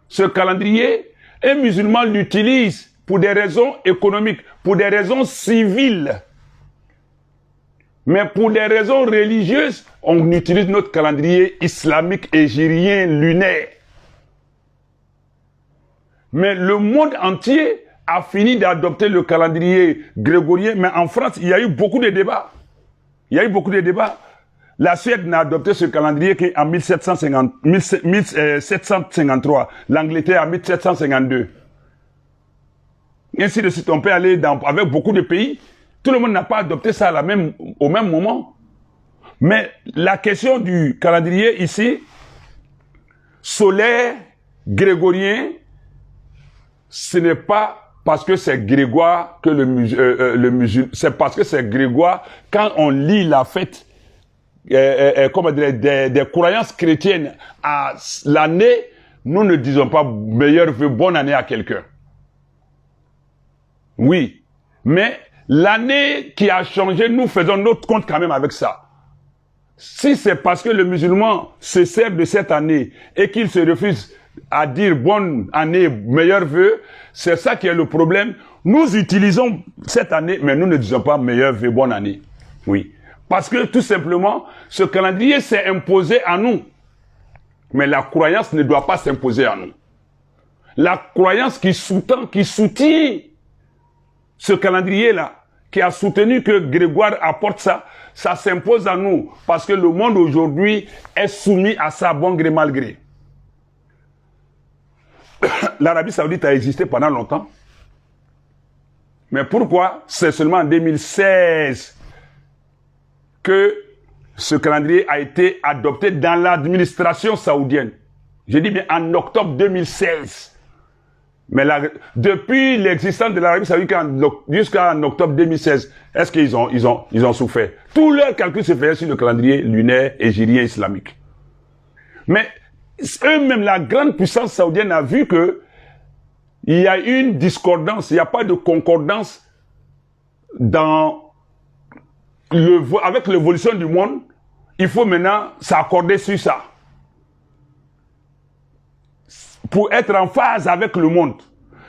Ce calendrier, un musulman l'utilise pour des raisons économiques, pour des raisons civiles. Mais pour des raisons religieuses, on utilise notre calendrier islamique hégirien lunaire. Mais le monde entier a fini d'adopter le calendrier grégorien, mais en France, il y a eu beaucoup de débats. Il y a eu beaucoup de débats. La Suède n'a adopté ce calendrier qu'en 1753, l'Angleterre en 1752. Ainsi de suite, on peut aller avec beaucoup de pays. Tout le monde n'a pas adopté ça au même moment. Mais la question du calendrier ici, solaire, grégorien, ce n'est pas parce que c'est Grégoire que le musulman, c'est parce que c'est Grégoire, quand on lit la fête, comment dire, des croyances chrétiennes à l'année, nous ne disons pas meilleur vœu, bonne année à quelqu'un. Oui, mais l'année qui a changé, nous faisons notre compte quand même avec ça. Si c'est parce que le musulman se sert de cette année et qu'il se refuse à dire bonne année, meilleur vœu, c'est ça qui est le problème. Nous utilisons cette année, mais nous ne disons pas meilleur vœu, bonne année. Oui. Parce que tout simplement, ce calendrier s'est imposé à nous. Mais la croyance ne doit pas s'imposer à nous. La croyance qui soutient ce calendrier-là, qui a soutenu que Grégoire apporte ça, ça s'impose à nous. Parce que le monde aujourd'hui est soumis à ça, bon gré, mal gré. L'Arabie Saoudite a existé pendant longtemps. Mais pourquoi c'est seulement en 2016 que ce calendrier a été adopté dans l'administration saoudienne? Je dis bien en octobre 2016. Mais depuis l'existence de l'Arabie Saoudite jusqu'en octobre 2016, est-ce qu'ils ont souffert? Tout leur calcul se fait sur le calendrier lunaire hégirien islamique. Mais eux-mêmes, la grande puissance saoudienne a vu que il y a une discordance, il n'y a pas de concordance avec l'évolution du monde. Il faut maintenant s'accorder sur ça. Pour être en phase avec le monde.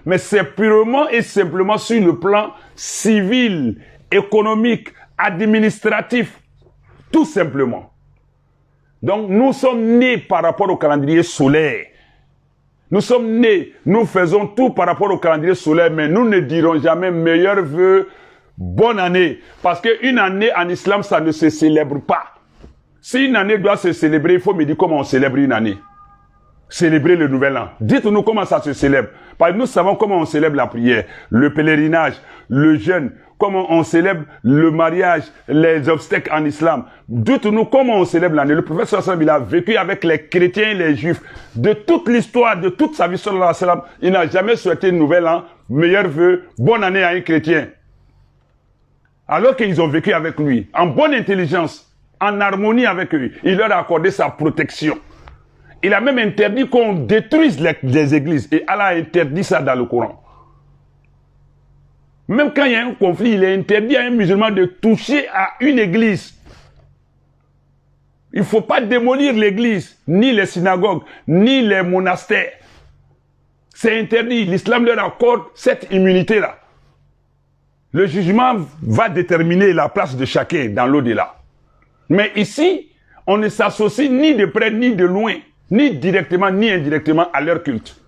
Mais c'est purement et simplement sur le plan civil, économique, administratif. Tout simplement. Donc, nous sommes nés par rapport au calendrier solaire. Nous sommes nés, nous faisons tout par rapport au calendrier solaire, mais nous ne dirons jamais meilleur vœu, bonne année. Parce qu'une année en islam, ça ne se célèbre pas. Si une année doit se célébrer, il faut me dire comment on célèbre une année. Célébrer le nouvel an. Dites-nous comment ça se célèbre. Parce que nous savons comment on célèbre la prière, le pèlerinage, le jeûne, comment on célèbre le mariage, les obstacles en islam. Dites-nous comment on célèbre l'année. Le prophète sallallahu alayhi wa sallam, il a vécu avec les chrétiens et les juifs. De toute l'histoire, de toute sa vie sallallahu alayhi wa sallam, il n'a jamais souhaité une nouvel an, meilleur vœu, bonne année à un chrétien. Alors qu'ils ont vécu avec lui, en bonne intelligence, en harmonie avec eux. Il leur a accordé sa protection. Il a même interdit qu'on détruise les églises. Et Allah a interdit ça dans le Coran. Même quand il y a un conflit, il est interdit à un musulman de toucher à une église. Il ne faut pas démolir l'église, ni les synagogues, ni les monastères. C'est interdit. L'islam leur accorde cette immunité-là. Le jugement va déterminer la place de chacun dans l'au-delà. Mais ici, on ne s'associe ni de près ni de loin, ni directement ni indirectement à leur culte.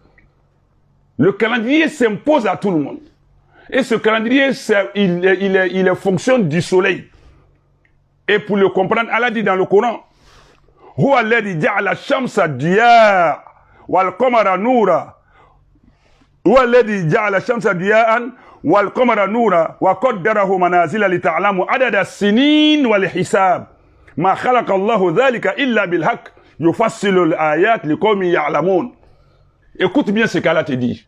Le calendrier s'impose à tout le monde. Et ce calendrier, il est fonction du soleil. Et pour le comprendre, Allah dit dans le Coran, هو الذي جعل الشمس ضياء والقمر نورا هو الذي جعل الشمس ضياء والقمر نورا وقدره منازل لتعلموا عدد السنين والحساب ما خلق الله ذلك إلا بالحق يفصل الآيات لقوم يعلمون. Écoute bien ce qu'Allah te dit.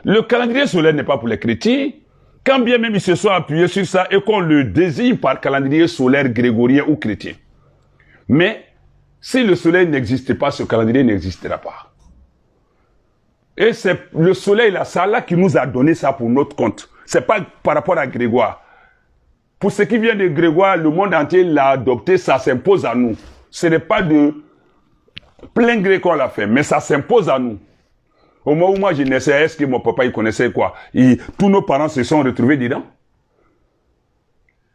Le calendrier solaire n'est pas pour les chrétiens, quand bien même ils se sont appuyés sur ça et qu'on le désigne par calendrier solaire grégorien ou chrétien. Mais si le soleil n'existait pas, ce calendrier n'existera pas. Et c'est le soleil là, c'est Allah qui nous a donné ça pour notre compte. C'est pas par rapport à Grégoire. Pour ce qui vient de Grégoire, le monde entier l'a adopté, ça s'impose à nous. Ce n'est pas de plein gré qu'on l'a fait, mais ça s'impose à nous. Au moment où moi je naissais, est-ce que mon papa il connaissait quoi? Tous nos parents se sont retrouvés dedans.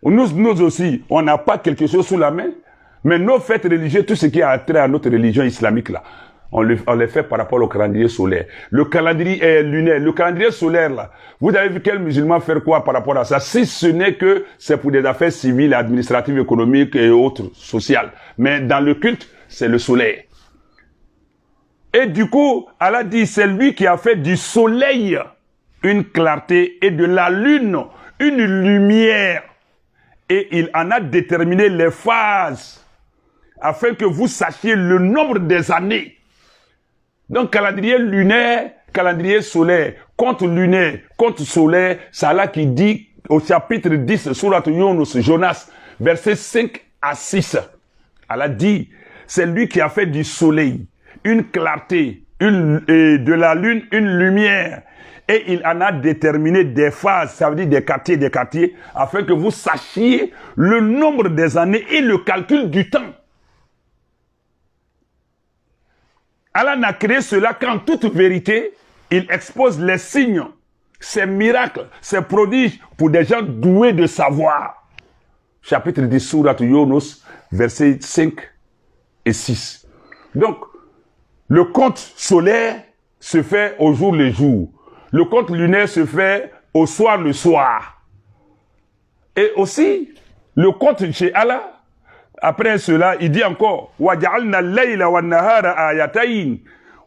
Nous aussi, on n'a pas quelque chose sous la main, mais nos fêtes religieuses, tout ce qui a trait à notre religion islamique là, on les fait par rapport au calendrier solaire. Le calendrier lunaire, le calendrier solaire là, vous avez vu quel musulman faire quoi par rapport à ça? Si ce n'est que c'est pour des affaires civiles, administratives, économiques et autres, sociales. Mais dans le culte, c'est le soleil. Et du coup, Allah dit, c'est lui qui a fait du soleil une clarté et de la lune une lumière. Et il en a déterminé les phases afin que vous sachiez le nombre des années. Donc, calendrier lunaire, calendrier solaire, compte lunaire, compte solaire, c'est Allah qui dit au chapitre 10, Surat Yunus, Jonas, versets 5 à 6. Allah dit, c'est lui qui a fait du soleil une clarté, et de la lune une lumière. Et il en a déterminé des phases, ça veut dire des quartiers, afin que vous sachiez le nombre des années et le calcul du temps. Allah n'a créé cela qu'en toute vérité, il expose les signes, ces miracles, ces prodiges pour des gens doués de savoir. Chapitre 10, Surat Yunus, versets 5 et 6. Donc, le compte solaire se fait au jour le jour. Le compte lunaire se fait au soir le soir. Et aussi, le compte chez Allah, après cela, il dit encore, وَجَعَلْنَا اللَّيْلَ وَالنَّهَارَ آيَتَيْنِ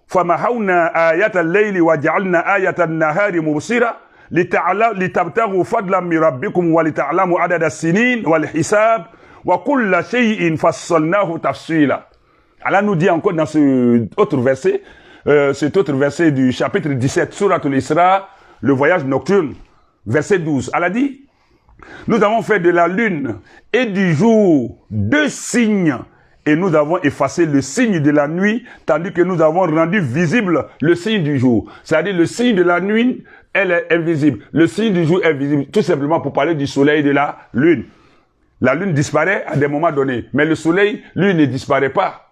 فَمَحَوْنَا آيَةَ اللَّيْلِ وَجَعَلْنَا آيَةَ النَّهَارِ مُبْصِرَةً لِتَبْتَغُوا فَضْلًا مِنْ رَبِّكُمْ وَلِتَعْلَمُوا عَدَدَ السِّنِينَ وَالْحِسَابَ وَكُلَّ شَيْءٍ فَصَّلْنَاهُ تَفْصِيلًا. Allah nous dit encore dans cet autre verset du chapitre 17, Surat al-Isra, le voyage nocturne, verset 12. Allah dit, nous avons fait de la lune et du jour 2 signes et nous avons effacé le signe de la nuit, tandis que nous avons rendu visible le signe du jour. C'est-à-dire le signe de la nuit, elle est invisible. Le signe du jour est visible, tout simplement pour parler du soleil et de la lune. La lune disparaît à des moments donnés, mais le soleil, lui, ne disparaît pas.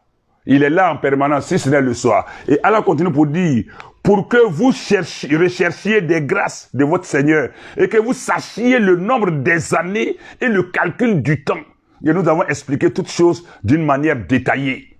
Il est là en permanence, si ce n'est le soir. Et Allah continue pour dire, pour que vous recherchiez des grâces de votre Seigneur et que vous sachiez le nombre des années et le calcul du temps. Et nous avons expliqué toutes choses d'une manière détaillée.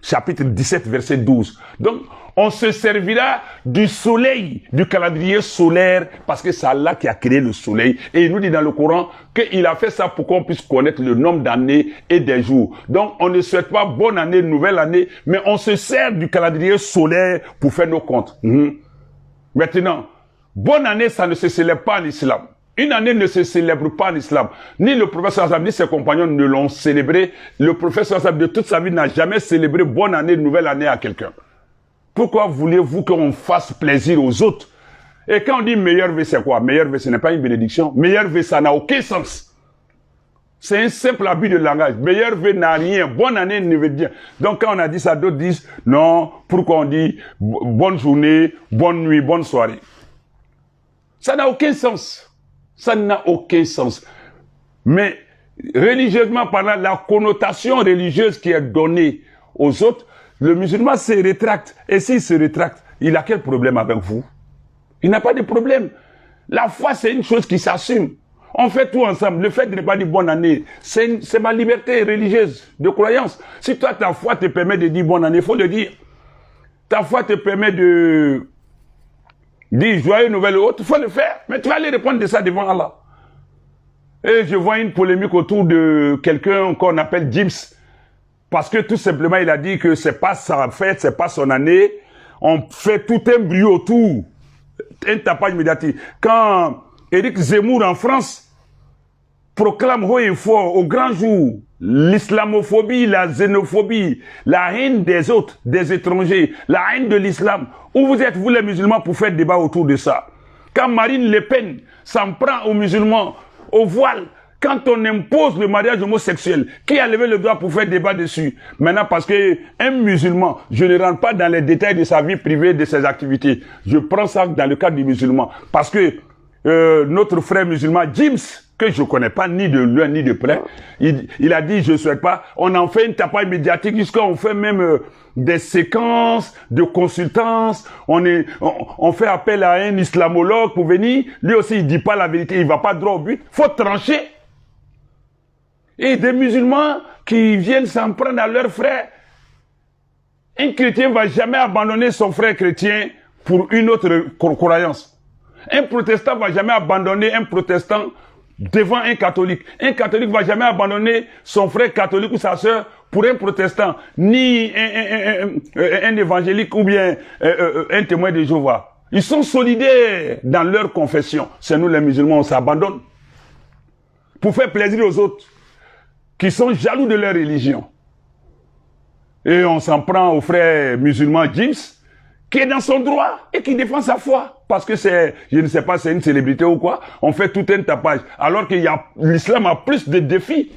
Chapitre 17, verset 12. Donc, on se servira du soleil, du calendrier solaire, parce que c'est Allah qui a créé le soleil. Et il nous dit dans le Coran qu'il a fait ça pour qu'on puisse connaître le nombre d'années et des jours. Donc, on ne souhaite pas bonne année, nouvelle année, mais on se sert du calendrier solaire pour faire nos comptes. Maintenant, bonne année, ça ne se célèbre pas en islam. Une année ne se célèbre pas en islam. Ni le prophète ni ses compagnons ne l'ont célébré. Le prophète de toute sa vie n'a jamais célébré bonne année, nouvelle année à quelqu'un. Pourquoi voulez-vous qu'on fasse plaisir aux autres? Et quand on dit meilleur vœu, c'est quoi? Meilleur vœu, ce n'est pas une bénédiction. Meilleur vœu, ça n'a aucun sens. C'est un simple abus de langage. Meilleur vœu n'a rien. Bonne année ne veut dire. Donc quand on a dit ça, d'autres disent, non, pourquoi on dit bonne journée, bonne nuit, bonne soirée? Ça n'a aucun sens. Ça n'a aucun sens. Mais religieusement parlant, la connotation religieuse qui est donnée aux autres, le musulman se rétracte. Et s'il se rétracte, il a quel problème avec vous? Il n'a pas de problème. La foi, c'est une chose qui s'assume. On fait tout ensemble. Le fait de ne pas dire bonne année, c'est ma liberté religieuse de croyance. Si toi, ta foi te permet de dire bonne année, il faut le dire. Ta foi te permet de dire joyeux nouvelle ou autre, il faut le faire. Mais tu vas aller répondre de ça devant Allah. Et je vois une polémique autour de quelqu'un qu'on appelle James. Parce que tout simplement, il a dit que c'est pas sa fête, c'est pas son année. On fait tout un bruit autour. Un tapage médiatique. Quand Éric Zemmour en France proclame haut et fort, au grand jour, l'islamophobie, la xénophobie, la haine des autres, des étrangers, la haine de l'islam. Où vous êtes, vous les musulmans, pour faire débat autour de ça? Quand Marine Le Pen s'en prend aux musulmans, au voile, quand on impose le mariage homosexuel, qui a levé le doigt pour faire débat dessus? Maintenant, parce que un musulman, je ne rentre pas dans les détails de sa vie privée, de ses activités. Je prends ça dans le cadre du musulman. Parce que notre frère musulman, James, que je ne connais pas ni de loin ni de près. Il a dit, je ne souhaite pas. On en fait une tapage médiatique jusqu'à on fait même des séquences de consultance. On fait appel à un islamologue pour venir. Lui aussi, il ne dit pas la vérité. Il ne va pas droit au but. Il faut trancher. Et des musulmans qui viennent s'en prendre à leurs frères. Un chrétien ne va jamais abandonner son frère chrétien pour une autre croyance. Un protestant ne va jamais abandonner un protestant devant un catholique. Un catholique ne va jamais abandonner son frère catholique ou sa sœur pour un protestant, ni un évangélique ou bien un témoin de Jéhovah. Ils sont solidaires dans leur confession. C'est nous les musulmans, on s'abandonne pour faire plaisir aux autres qui sont jaloux de leur religion. Et on s'en prend au frère musulman James, qui est dans son droit et qui défend sa foi. Parce que c'est, je ne sais pas, c'est une célébrité ou quoi, on fait tout un tapage. Alors que l'islam a plus de défis.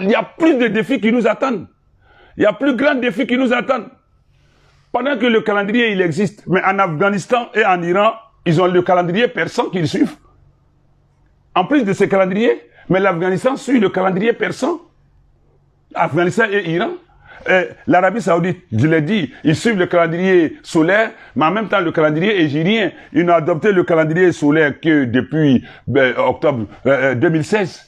Il y a plus de défis qui nous attendent. Il y a plus grands défis qui nous attendent. Pendant que le calendrier, il existe. Mais en Afghanistan et en Iran, ils ont le calendrier persan qu'ils suivent. En plus de ce calendrier, mais l'Afghanistan suit le calendrier persan. Afghanistan et Iran. L'Arabie Saoudite, je l'ai dit, ils suivent le calendrier solaire, mais en même temps le calendrier hégirien. Ils n'ont adopté le calendrier solaire que depuis octobre 2016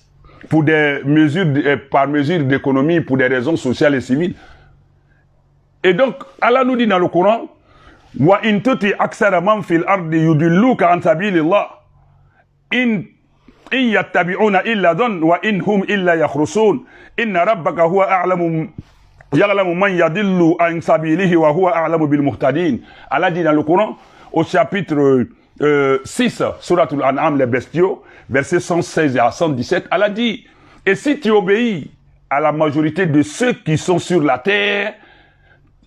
pour des mesures, par mesure d'économie, pour des raisons sociales et civiles. Et donc, Allah nous dit dans le Coran, wa in tuti aksara man fil ardi yudilluka an sabilillah in yattabi'una illa dhann wa in hum illa yakhrusun inna rabbaka huwa a'lamu ya'lamu man yadillu an sabilihi wa huwa a'lamu bil muhtadin. Allah dit dans le Coran au chapitre 6 Suratul An'am, les bestiaux, versets 116 à 117, Allah dit, et si tu obéis à la majorité de ceux qui sont sur la terre,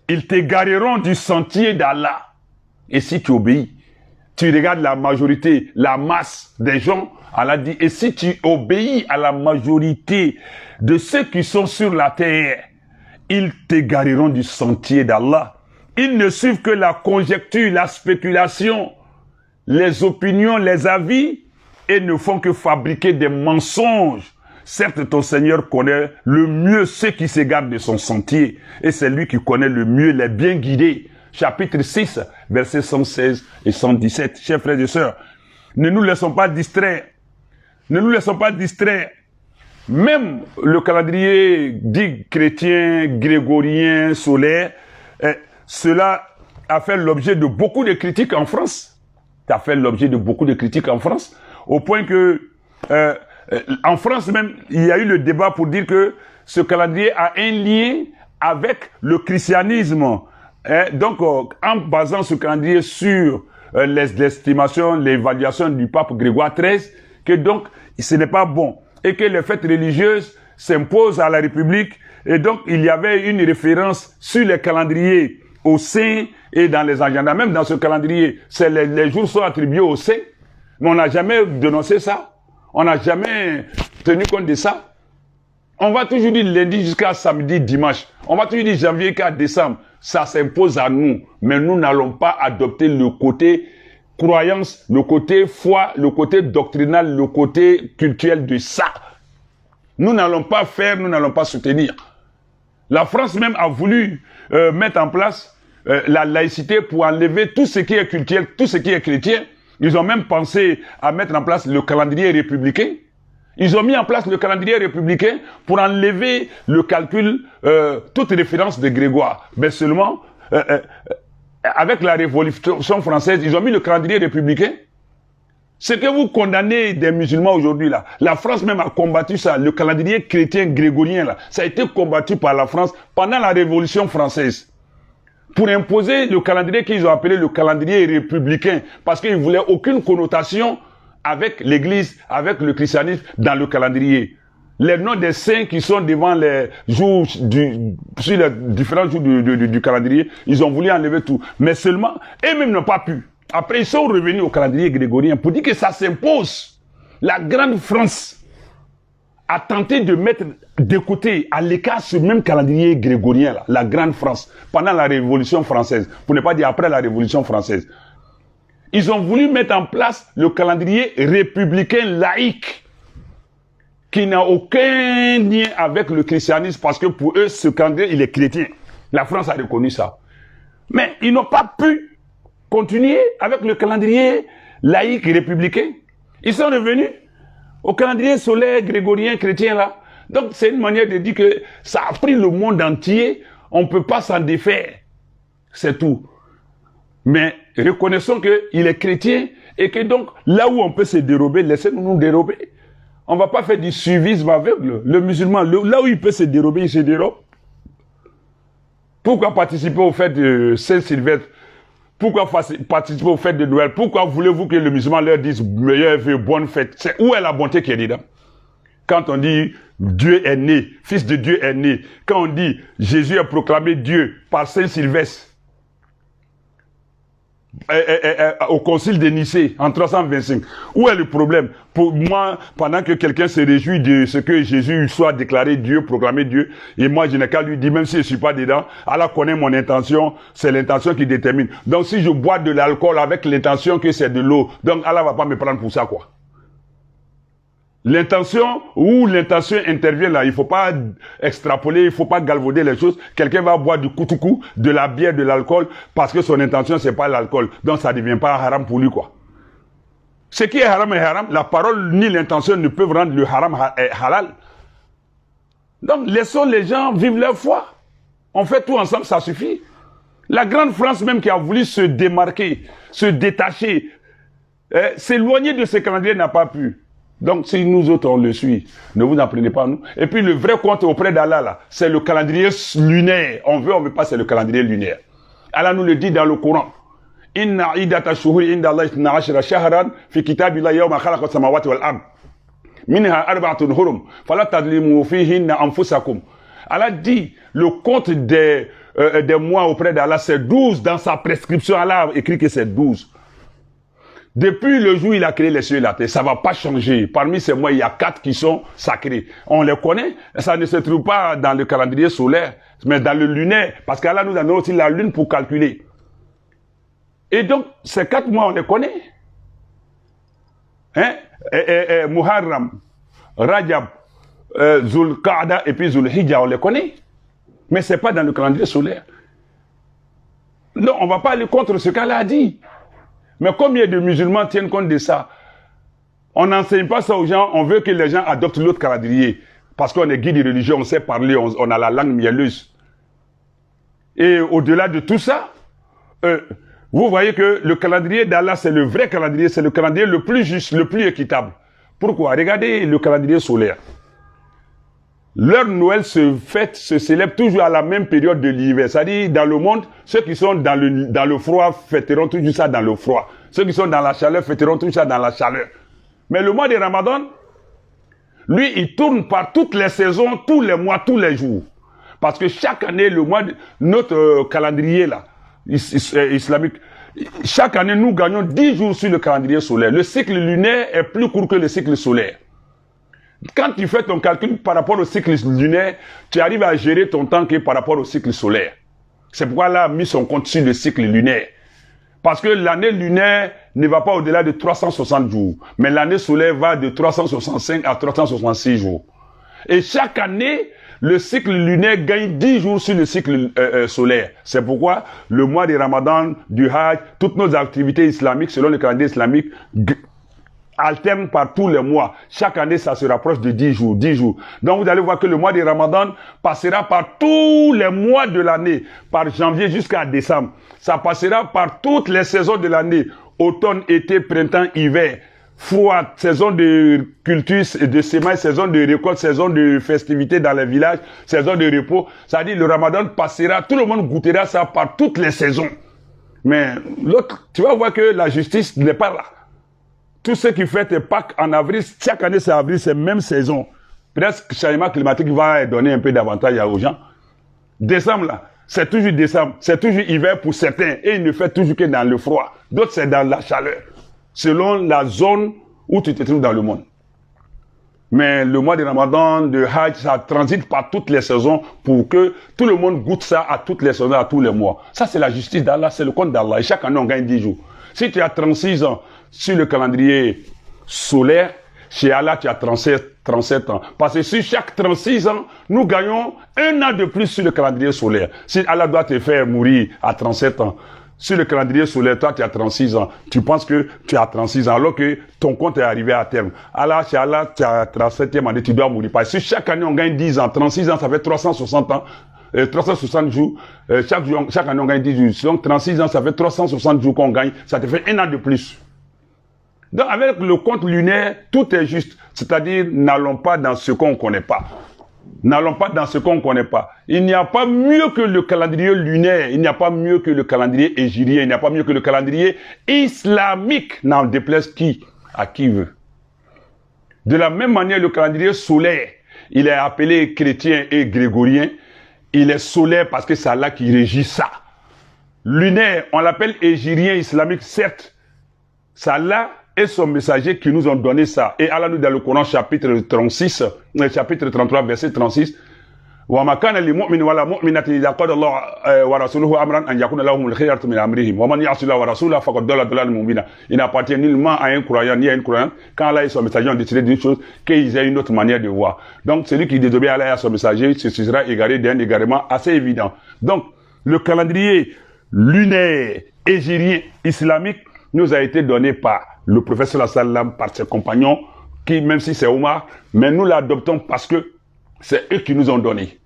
ils t'égareront du sentier d'Allah. Et si tu obéis, tu regardes la majorité, la masse des gens, Allah dit, et si tu obéis à la majorité de ceux qui sont sur la terre, ils t'égareront du sentier d'Allah. Ils ne suivent que la conjecture, la spéculation, les opinions, les avis, et ne font que fabriquer des mensonges. Certes, ton Seigneur connaît le mieux ceux qui s'égarent de son sentier, et c'est lui qui connaît le mieux les bien guidés. Chapitre 6, versets 116 et 117. Chers frères et sœurs, ne nous laissons pas distraire. Ne nous laissons pas distraire. Même le calendrier dit chrétien, grégorien, solaire, cela a fait l'objet de beaucoup de critiques en France. Ça a fait l'objet de beaucoup de critiques en France, au point que en France même, il y a eu le débat pour dire que ce calendrier a un lien avec le christianisme. Donc, en basant ce calendrier sur les estimations, l'évaluation du pape Grégoire XIII, que donc ce n'est pas bon et que les fêtes religieuses s'imposent à la République. Et donc, il y avait une référence sur les calendriers aux saints et dans les agendas. Même dans ce calendrier, les jours sont attribués aux saints, mais on n'a jamais dénoncé ça. On n'a jamais tenu compte de ça. On va toujours dire lundi jusqu'à samedi, dimanche. On va toujours dire janvier jusqu'à décembre. Ça s'impose à nous. Mais nous n'allons pas adopter le côté croyance, le côté foi, le côté doctrinal, le côté culturel de ça. Nous n'allons pas faire, nous n'allons pas soutenir. La France même a voulu mettre en place la laïcité pour enlever tout ce qui est culturel, tout ce qui est chrétien. Ils ont même pensé à mettre en place le calendrier républicain. Ils ont mis en place le calendrier républicain pour enlever le calcul, toute référence de Grégoire. Mais seulement, avec la Révolution française, ils ont mis le calendrier républicain. Ce que vous condamnez des musulmans aujourd'hui, là, la France même a combattu ça, le calendrier chrétien grégorien, là, ça a été combattu par la France pendant la Révolution française. Pour imposer le calendrier qu'ils ont appelé le calendrier républicain, parce qu'ils ne voulaient aucune connotation avec l'Église, avec le christianisme dans le calendrier. Les noms des saints qui sont devant les jours, sur les différents jours du calendrier, ils ont voulu enlever tout. Mais seulement, eux-mêmes n'ont pas pu. Après, ils sont revenus au calendrier grégorien pour dire que ça s'impose. La grande France a tenté de mettre de côté, à l'écart, ce même calendrier grégorien, là, la grande France, pendant la Révolution française, pour ne pas dire après la Révolution française. Ils ont voulu mettre en place le calendrier républicain laïque, qui n'a aucun lien avec le christianisme, parce que pour eux, ce calendrier, il est chrétien. La France a reconnu ça. Mais ils n'ont pas pu continuer avec le calendrier laïque et républicain. Ils sont revenus au calendrier solaire grégorien chrétien là. Donc c'est une manière de dire que ça a pris le monde entier, on ne peut pas s'en défaire. C'est tout. Mais reconnaissons qu'il est chrétien et que donc là où on peut se dérober, laissez-nous nous dérober. On ne va pas faire du suivisme aveugle. Le musulman, là où il peut se dérober, il se dérobe. Pourquoi participer au fête de Saint-Sylvestre? Pourquoi participer au fête de Noël? Pourquoi voulez-vous que le musulman leur dise meilleur vœu, bonne fête? Où est la bonté qui est dedans? Quand on dit Dieu est né, Fils de Dieu est né, quand on dit Jésus est proclamé Dieu par Saint-Sylvestre, au concile de Nicée en 325. Où est le problème? Pour moi, pendant que quelqu'un se réjouit de ce que Jésus soit déclaré Dieu, proclamé Dieu, et moi je n'ai qu'à lui dire, même si je ne suis pas dedans, Allah connaît mon intention, c'est l'intention qui détermine. Donc si je bois de l'alcool avec l'intention que c'est de l'eau, donc Allah va pas me prendre pour ça quoi. L'intention, où l'intention intervient là, il faut pas extrapoler, il faut pas galvauder les choses. Quelqu'un va boire du koutoukou, de la bière, de l'alcool, parce que son intention c'est pas l'alcool. Donc ça devient pas haram pour lui quoi. Ce qui est haram est haram, la parole ni l'intention ne peuvent rendre le haram halal. Donc laissons les gens vivre leur foi. On fait tout ensemble, ça suffit. La grande France même qui a voulu se démarquer, se détacher, s'éloigner de ce calendrier n'a pas pu. Donc, si nous autres, on le suit, ne vous en prenez pas, nous. Et puis, le vrai compte auprès d'Allah, là, c'est le calendrier lunaire. On veut pas, c'est le calendrier lunaire. Allah nous le dit dans le Coran. Inna idata shuhuri inda Allah itna ashara shahran fi kitabillahi yawma khalaqa samawati wal ard. Minha arba'atun hurum. Fala tadlimu fihinna anfusakum. Allah dit, le compte des mois auprès d'Allah, c'est 12. Dans sa prescription, Allah a écrit que c'est 12. Depuis le jour où il a créé les cieux et la terre, ça va pas changer. Parmi ces mois, il y a 4 qui sont sacrés. On les connaît. Ça ne se trouve pas dans le calendrier solaire, mais dans le lunaire. Parce qu'Allah nous a donné aussi la lune pour calculer. Et donc, ces 4 mois, on les connaît. Hein? Muharram, Rajab, Zulqa'da et puis Zulhijja, on les connaît. Mais c'est pas dans le calendrier solaire. Non, on va pas aller contre ce qu'Allah a dit. Mais combien de musulmans tiennent compte de ça? On n'enseigne pas ça aux gens, on veut que les gens adoptent l'autre calendrier. Parce qu'on est guide religieux, on sait parler, on a la langue mielleuse. Et au-delà de tout ça, vous voyez que le calendrier d'Allah, c'est le vrai calendrier, c'est le calendrier le plus juste, le plus équitable. Pourquoi? Regardez le calendrier solaire. Leur Noël se célèbre toujours à la même période de l'hiver. C'est-à-dire, dans le monde, ceux qui sont dans le froid fêteront toujours ça dans le froid. Ceux qui sont dans la chaleur fêteront toujours ça dans la chaleur. Mais le mois de Ramadan, lui, il tourne par toutes les saisons, tous les mois, tous les jours. Parce que chaque année, notre calendrier là, islamique, chaque année, nous gagnons 10 jours sur le calendrier solaire. Le cycle lunaire est plus court que le cycle solaire. Quand tu fais ton calcul par rapport au cycle lunaire, tu arrives à gérer ton temps que par rapport au cycle solaire. C'est pourquoi Allah a mis son compte sur le cycle lunaire. Parce que l'année lunaire ne va pas au-delà de 360 jours. Mais l'année solaire va de 365 à 366 jours. Et chaque année, le cycle lunaire gagne 10 jours sur le cycle solaire. C'est pourquoi le mois de Ramadan, du Hajj, toutes nos activités islamiques, selon le calendrier islamique, alterne par tous les mois. Chaque année, ça se rapproche de 10 jours, 10 jours. Donc, vous allez voir que le mois de Ramadan passera par tous les mois de l'année, par janvier jusqu'à décembre. Ça passera par toutes les saisons de l'année. Automne, été, printemps, hiver. Froid, saison de culture, de semences, saison de récolte, saison de festivités dans les villages, saison de repos. Ça dit, le Ramadan passera, tout le monde goûtera ça par toutes les saisons. Mais l'autre, tu vas voir que la justice n'est pas là. Tout ce qui fait Pâques en avril, chaque année c'est avril, c'est même saison. Presque le changement climatique va donner un peu d'avantage aux gens. Décembre là, c'est toujours décembre, c'est toujours hiver pour certains et il ne fait toujours que dans le froid. D'autres c'est dans la chaleur, selon la zone où tu te trouves dans le monde. Mais le mois de Ramadan, de Hajj, ça transite par toutes les saisons pour que tout le monde goûte ça à toutes les saisons, à tous les mois. Ça c'est la justice d'Allah, c'est le compte d'Allah et chaque année on gagne 10 jours. Si tu as 36 ans sur le calendrier solaire, Chez Allah, tu as 37 ans. Parce que sur chaque 36 ans, nous gagnons 1 an de plus sur le calendrier solaire. Si Allah doit te faire mourir à 37 ans, sur le calendrier solaire, toi, tu as 36 ans. Tu penses que tu as 36 ans, alors que ton compte est arrivé à terme. Allah, chez Allah, tu as 37e année, tu dois mourir. Parce que si chaque année, on gagne 10 ans, 36 ans, ça fait 360 ans. 360 jours, chaque année on gagne 10 jours. Donc 36 ans, ça fait 360 jours qu'on gagne, ça te fait 1 an de plus. Donc avec le compte lunaire, tout est juste. C'est-à-dire, n'allons pas dans ce qu'on ne connaît pas. N'allons pas dans ce qu'on ne connaît pas. Il n'y a pas mieux que le calendrier lunaire, il n'y a pas mieux que le calendrier hégirien, il n'y a pas mieux que le calendrier islamique, n'en déplaise à qui veut. De la même manière, le calendrier solaire, il est appelé chrétien et grégorien. Il est solaire parce que c'est Allah qui régit ça. Lunaire, on l'appelle hégirien islamique, certes. C'est Allah et son messager qui nous ont donné ça. Et Allah nous dit dans le Coran, chapitre 33, verset 36, وَمَا كَانَ لِمُؤْمِنٍ وَلَا مُؤْمِنَةٍ إِذَا قَضَى اللَّهُ وَرَسُولُهُ أَمْرًا أَنْ يَكُونَ لَهُمُ الْخِيَرَةُ مِنْ أَمْرِهِمْ وَمَنْ يَعْصِ اللَّهَ وَرَسُولَهُ فَقَدْ ضَلَّ ضَلَالًا مُبِينًا. Il n'appartient nullement à un croyant ni à une croyante, quand Allah et son messager ont décidé d'une chose, qu'ils aient une autre manière de voir. Donc celui qui désobéit à Allah et à son messager se sera égaré d'un égarement assez évident. Donc le calendrier lunaire, hégirien, islamique, nous a été donné par le prophète sallallahu alayhi wa sallam, par ses compagnons, qui, même si c'est Omar, mais nous l'adoptons parce que c'est eux qui nous ont donné.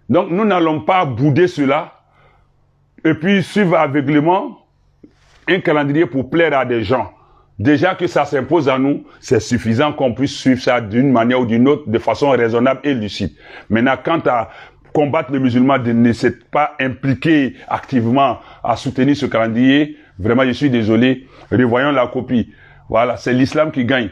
Donc nous n'allons pas bouder cela et puis suivre aveuglément un calendrier pour plaire à des gens. Déjà que ça s'impose à nous, c'est suffisant qu'on puisse suivre ça d'une manière ou d'une autre, de façon raisonnable et lucide. Maintenant, quant à combattre les musulmans, de ne s'être pas impliqué activement à soutenir ce calendrier, vraiment je suis désolé, revoyons la copie. Voilà, c'est l'islam qui gagne.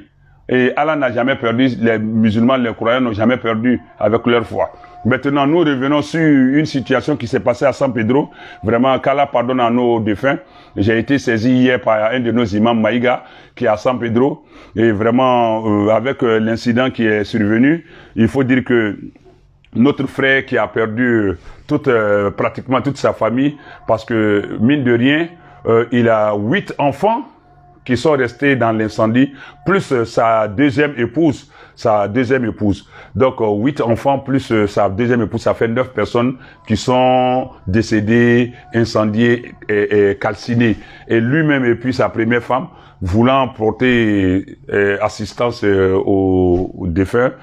Et Allah n'a jamais perdu, les musulmans, les croyants n'ont jamais perdu avec leur foi. Maintenant, nous revenons sur une situation qui s'est passée à San Pedro. Vraiment, qu'Allah pardonne à nos défunts. J'ai été saisi hier par un de nos imams, Maïga, qui est à San Pedro. Et vraiment, avec l'incident qui est survenu, il faut dire que notre frère qui a perdu pratiquement toute sa famille, parce que, mine de rien, il a 8 enfants qui sont restés dans l'incendie, plus sa deuxième épouse. Donc 8 enfants plus sa deuxième épouse, ça fait 9 personnes qui sont décédées, incendiées et calcinées. Et lui-même et puis sa première femme, voulant porter assistance aux défunts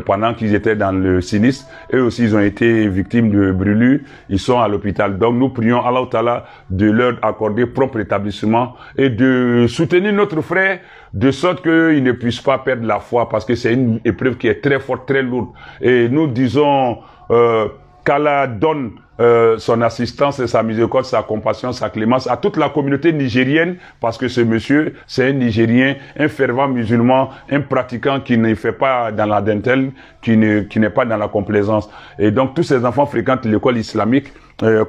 pendant qu'ils étaient dans le sinistre, eux aussi ils ont été victimes de brûlures, ils sont à l'hôpital. Donc nous prions Allah Ta'ala de leur accorder propre établissement et de soutenir notre frère de sorte qu'il ne puisse pas perdre la foi, parce que c'est une épreuve qui est très forte, très lourde. Et nous disons qu'Allah donne son assistance et sa miséricorde, sa compassion, sa clémence à toute la communauté nigérienne, parce que ce monsieur, c'est un Nigérien, un fervent musulman, un pratiquant qui ne fait pas dans la dentelle, qui n'est pas dans la complaisance. Et donc tous ces enfants fréquentent l'école islamique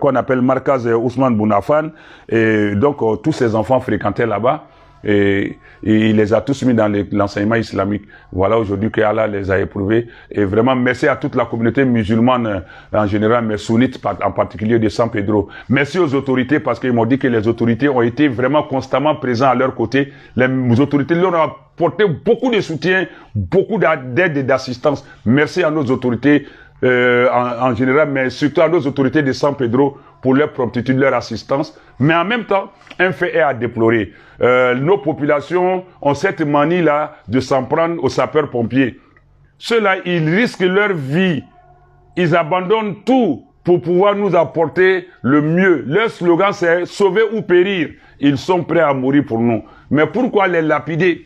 qu'on appelle Markaz Ousmane Bounafan, et donc tous ces enfants fréquentaient là-bas. Et il les a tous mis dans l'enseignement islamique. Voilà aujourd'hui que Allah les a éprouvés. Et vraiment, merci à toute la communauté musulmane en général, mais sunnite en particulier de San Pedro. Merci aux autorités, parce qu'ils m'ont dit que les autorités ont été vraiment constamment présents à leur côté. Les autorités leur ont apporté beaucoup de soutien, beaucoup d'aide et d'assistance. Merci à nos autorités en général, mais surtout à nos autorités de San Pedro pour leur promptitude, leur assistance. Mais en même temps, un fait est à déplorer. Nos populations ont cette manie-là de s'en prendre aux sapeurs-pompiers. Ceux-là, ils risquent leur vie. Ils abandonnent tout pour pouvoir nous apporter le mieux. Leur slogan, c'est « sauver ou périr ». Ils sont prêts à mourir pour nous. Mais pourquoi les lapider?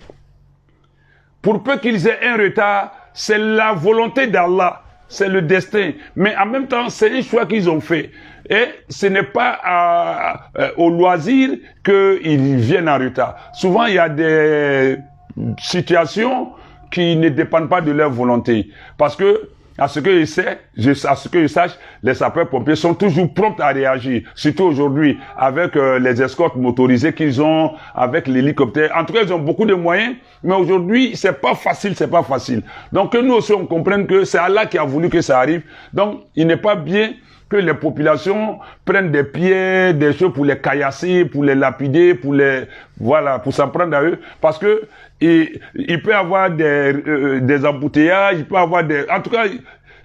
Pour peu qu'ils aient un retard, c'est la volonté d'Allah. C'est le destin. Mais en même temps, c'est un choix qu'ils ont fait. Et ce n'est pas au loisir qu'ils viennent en retard. Souvent, il y a des situations qui ne dépendent pas de leur volonté. Parce que, à ce que je sache, les sapeurs-pompiers sont toujours prompts à réagir. Surtout aujourd'hui, avec les escortes motorisées qu'ils ont, avec l'hélicoptère. En tout cas, ils ont beaucoup de moyens. Mais aujourd'hui, c'est pas facile. Donc, que nous aussi, on comprenne que c'est Allah qui a voulu que ça arrive. Donc, il n'est pas bien que les populations prennent des pierres, des choses pour les caillasser, pour les lapider, pour s'en prendre à eux. Parce que il peut y avoir des embouteillages, il peut y avoir des... En tout cas,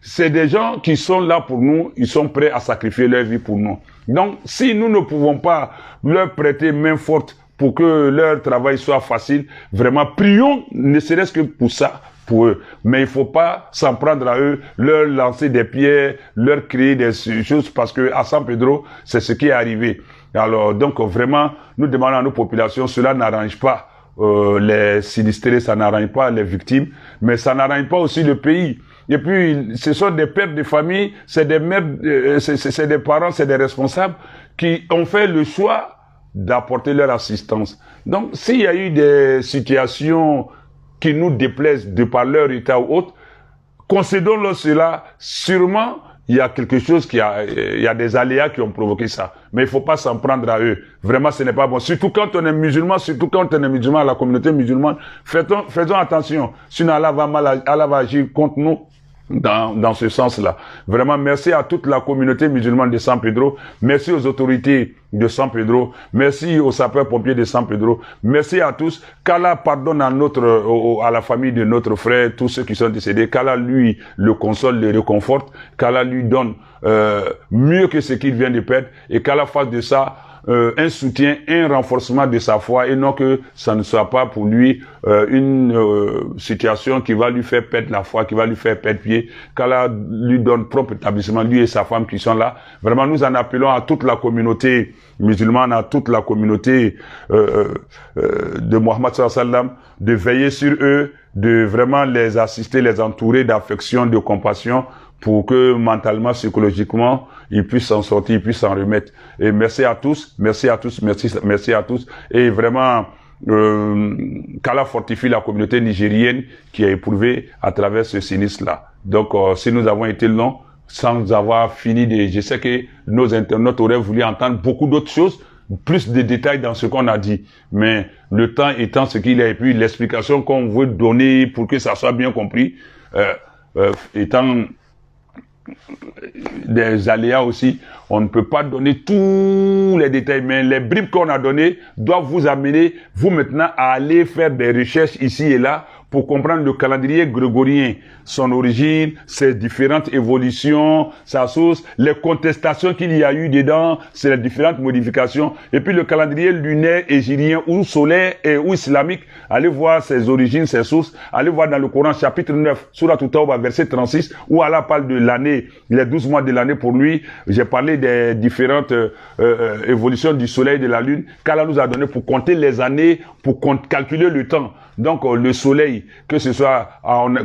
c'est des gens qui sont là pour nous, ils sont prêts à sacrifier leur vie pour nous. Donc, si nous ne pouvons pas leur prêter main forte pour que leur travail soit facile, vraiment, prions, ne serait-ce que pour ça, pour eux. Mais il faut pas s'en prendre à eux, leur lancer des pierres, leur créer des choses, parce que à San Pedro, c'est ce qui est arrivé. Alors, donc, vraiment, nous demandons à nos populations, cela n'arrange pas les sinistrés, ça n'arrange pas les victimes, mais ça n'arrange pas aussi le pays. Et puis, ce sont des pères de famille, c'est des mères, c'est des parents, c'est des responsables qui ont fait le choix d'apporter leur assistance. Donc, s'il y a eu des situations qui nous déplaisent de par leur état ou autre, concédons-leur cela, sûrement, il y a quelque chose il y a des aléas qui ont provoqué ça. Mais il faut pas s'en prendre à eux. Vraiment, ce n'est pas bon. Surtout quand on est musulman, à la communauté musulmane, faisons attention. Sinon, Allah va agir contre nous dans ce sens-là. Vraiment, merci à toute la communauté musulmane de San Pedro. Merci aux autorités de San Pedro. Merci aux sapeurs-pompiers de San Pedro. Merci à tous. Qu'Allah pardonne à la famille de notre frère, tous ceux qui sont décédés. Qu'Allah lui le console, le réconforte. Qu'Allah lui donne mieux que ce qu'il vient de perdre. Et qu'Allah fasse de ça un soutien, un renforcement de sa foi, et non que ça ne soit pas pour lui une situation qui va lui faire perdre la foi, qui va lui faire perdre pied, qu'Allah lui donne propre établissement, lui et sa femme qui sont là. Vraiment, nous en appelons à toute la communauté musulmane, à toute la communauté de Mohammed sallallahu alayhi wa sallam, de veiller sur eux, de vraiment les assister, les entourer d'affection, de compassion, pour que mentalement, psychologiquement, ils puissent s'en sortir, ils puissent s'en remettre. Et merci à tous, merci à tous, merci à tous. Et vraiment, qu'Allah fortifie la communauté nigérienne qui a éprouvé à travers ce sinistre-là. Donc, si nous avons été longs, sans avoir fini je sais que nos internautes auraient voulu entendre beaucoup d'autres choses, plus de détails dans ce qu'on a dit. Mais le temps étant ce qu'il est, et puis l'explication qu'on veut donner pour que ça soit bien compris, étant des aléas aussi, on ne peut pas donner tous les détails, mais les bribes qu'on a données doivent vous amener, vous maintenant, à aller faire des recherches ici et là pour comprendre le calendrier grégorien, son origine, ses différentes évolutions, sa source, les contestations qu'il y a eu dedans, c'est les différentes modifications, et puis le calendrier lunaire hégirien ou solaire et ou islamique, allez voir ses origines, ses sources, allez voir dans le Coran chapitre 9, Surat At-Tawbah, verset 36, où Allah parle de l'année, les 12 mois de l'année pour lui. J'ai parlé des différentes évolutions du soleil et de la lune qu'Allah nous a donné pour compter les années, pour calculer le temps. Donc le soleil, que ce soit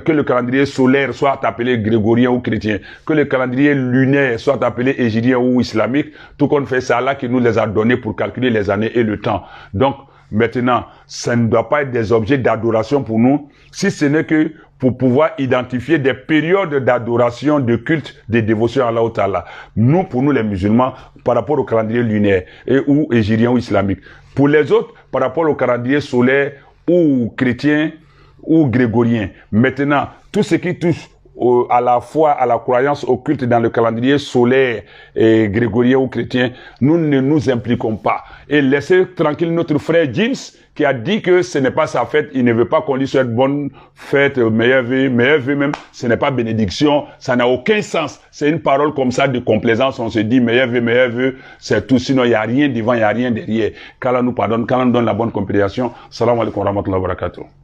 que le calendrier solaire soit appelé grégorien ou chrétien, que le calendrier lunaire soit appelé hégirien ou islamique, tout qu'on fait, c'est Allah qui nous les a donnés pour calculer les années et le temps. Donc maintenant, ça ne doit pas être des objets d'adoration pour nous, si ce n'est que pour pouvoir identifier des périodes d'adoration, de culte, de dévotion à Allah Ta'ala. Nous, pour nous les musulmans, par rapport au calendrier lunaire ou hégirien ou islamique. Pour les autres, par rapport au calendrier solaire ou chrétien ou grégorien. Maintenant, tout ce qui touche à la foi, à la croyance occulte dans le calendrier solaire et grégorien ou chrétien, nous ne nous impliquons pas. Et laissez tranquille notre frère James qui a dit que ce n'est pas sa fête, il ne veut pas qu'on lui souhaite bonne fête, meilleure vie même, ce n'est pas bénédiction, ça n'a aucun sens. C'est une parole comme ça de complaisance, on se dit meilleure vie, c'est tout, sinon il n'y a rien devant, il n'y a rien derrière. Qu'Allah nous pardonne, qu'Allah nous donne la bonne compréhension. Salam alaikum wa rahmatullahi wa barakatuh.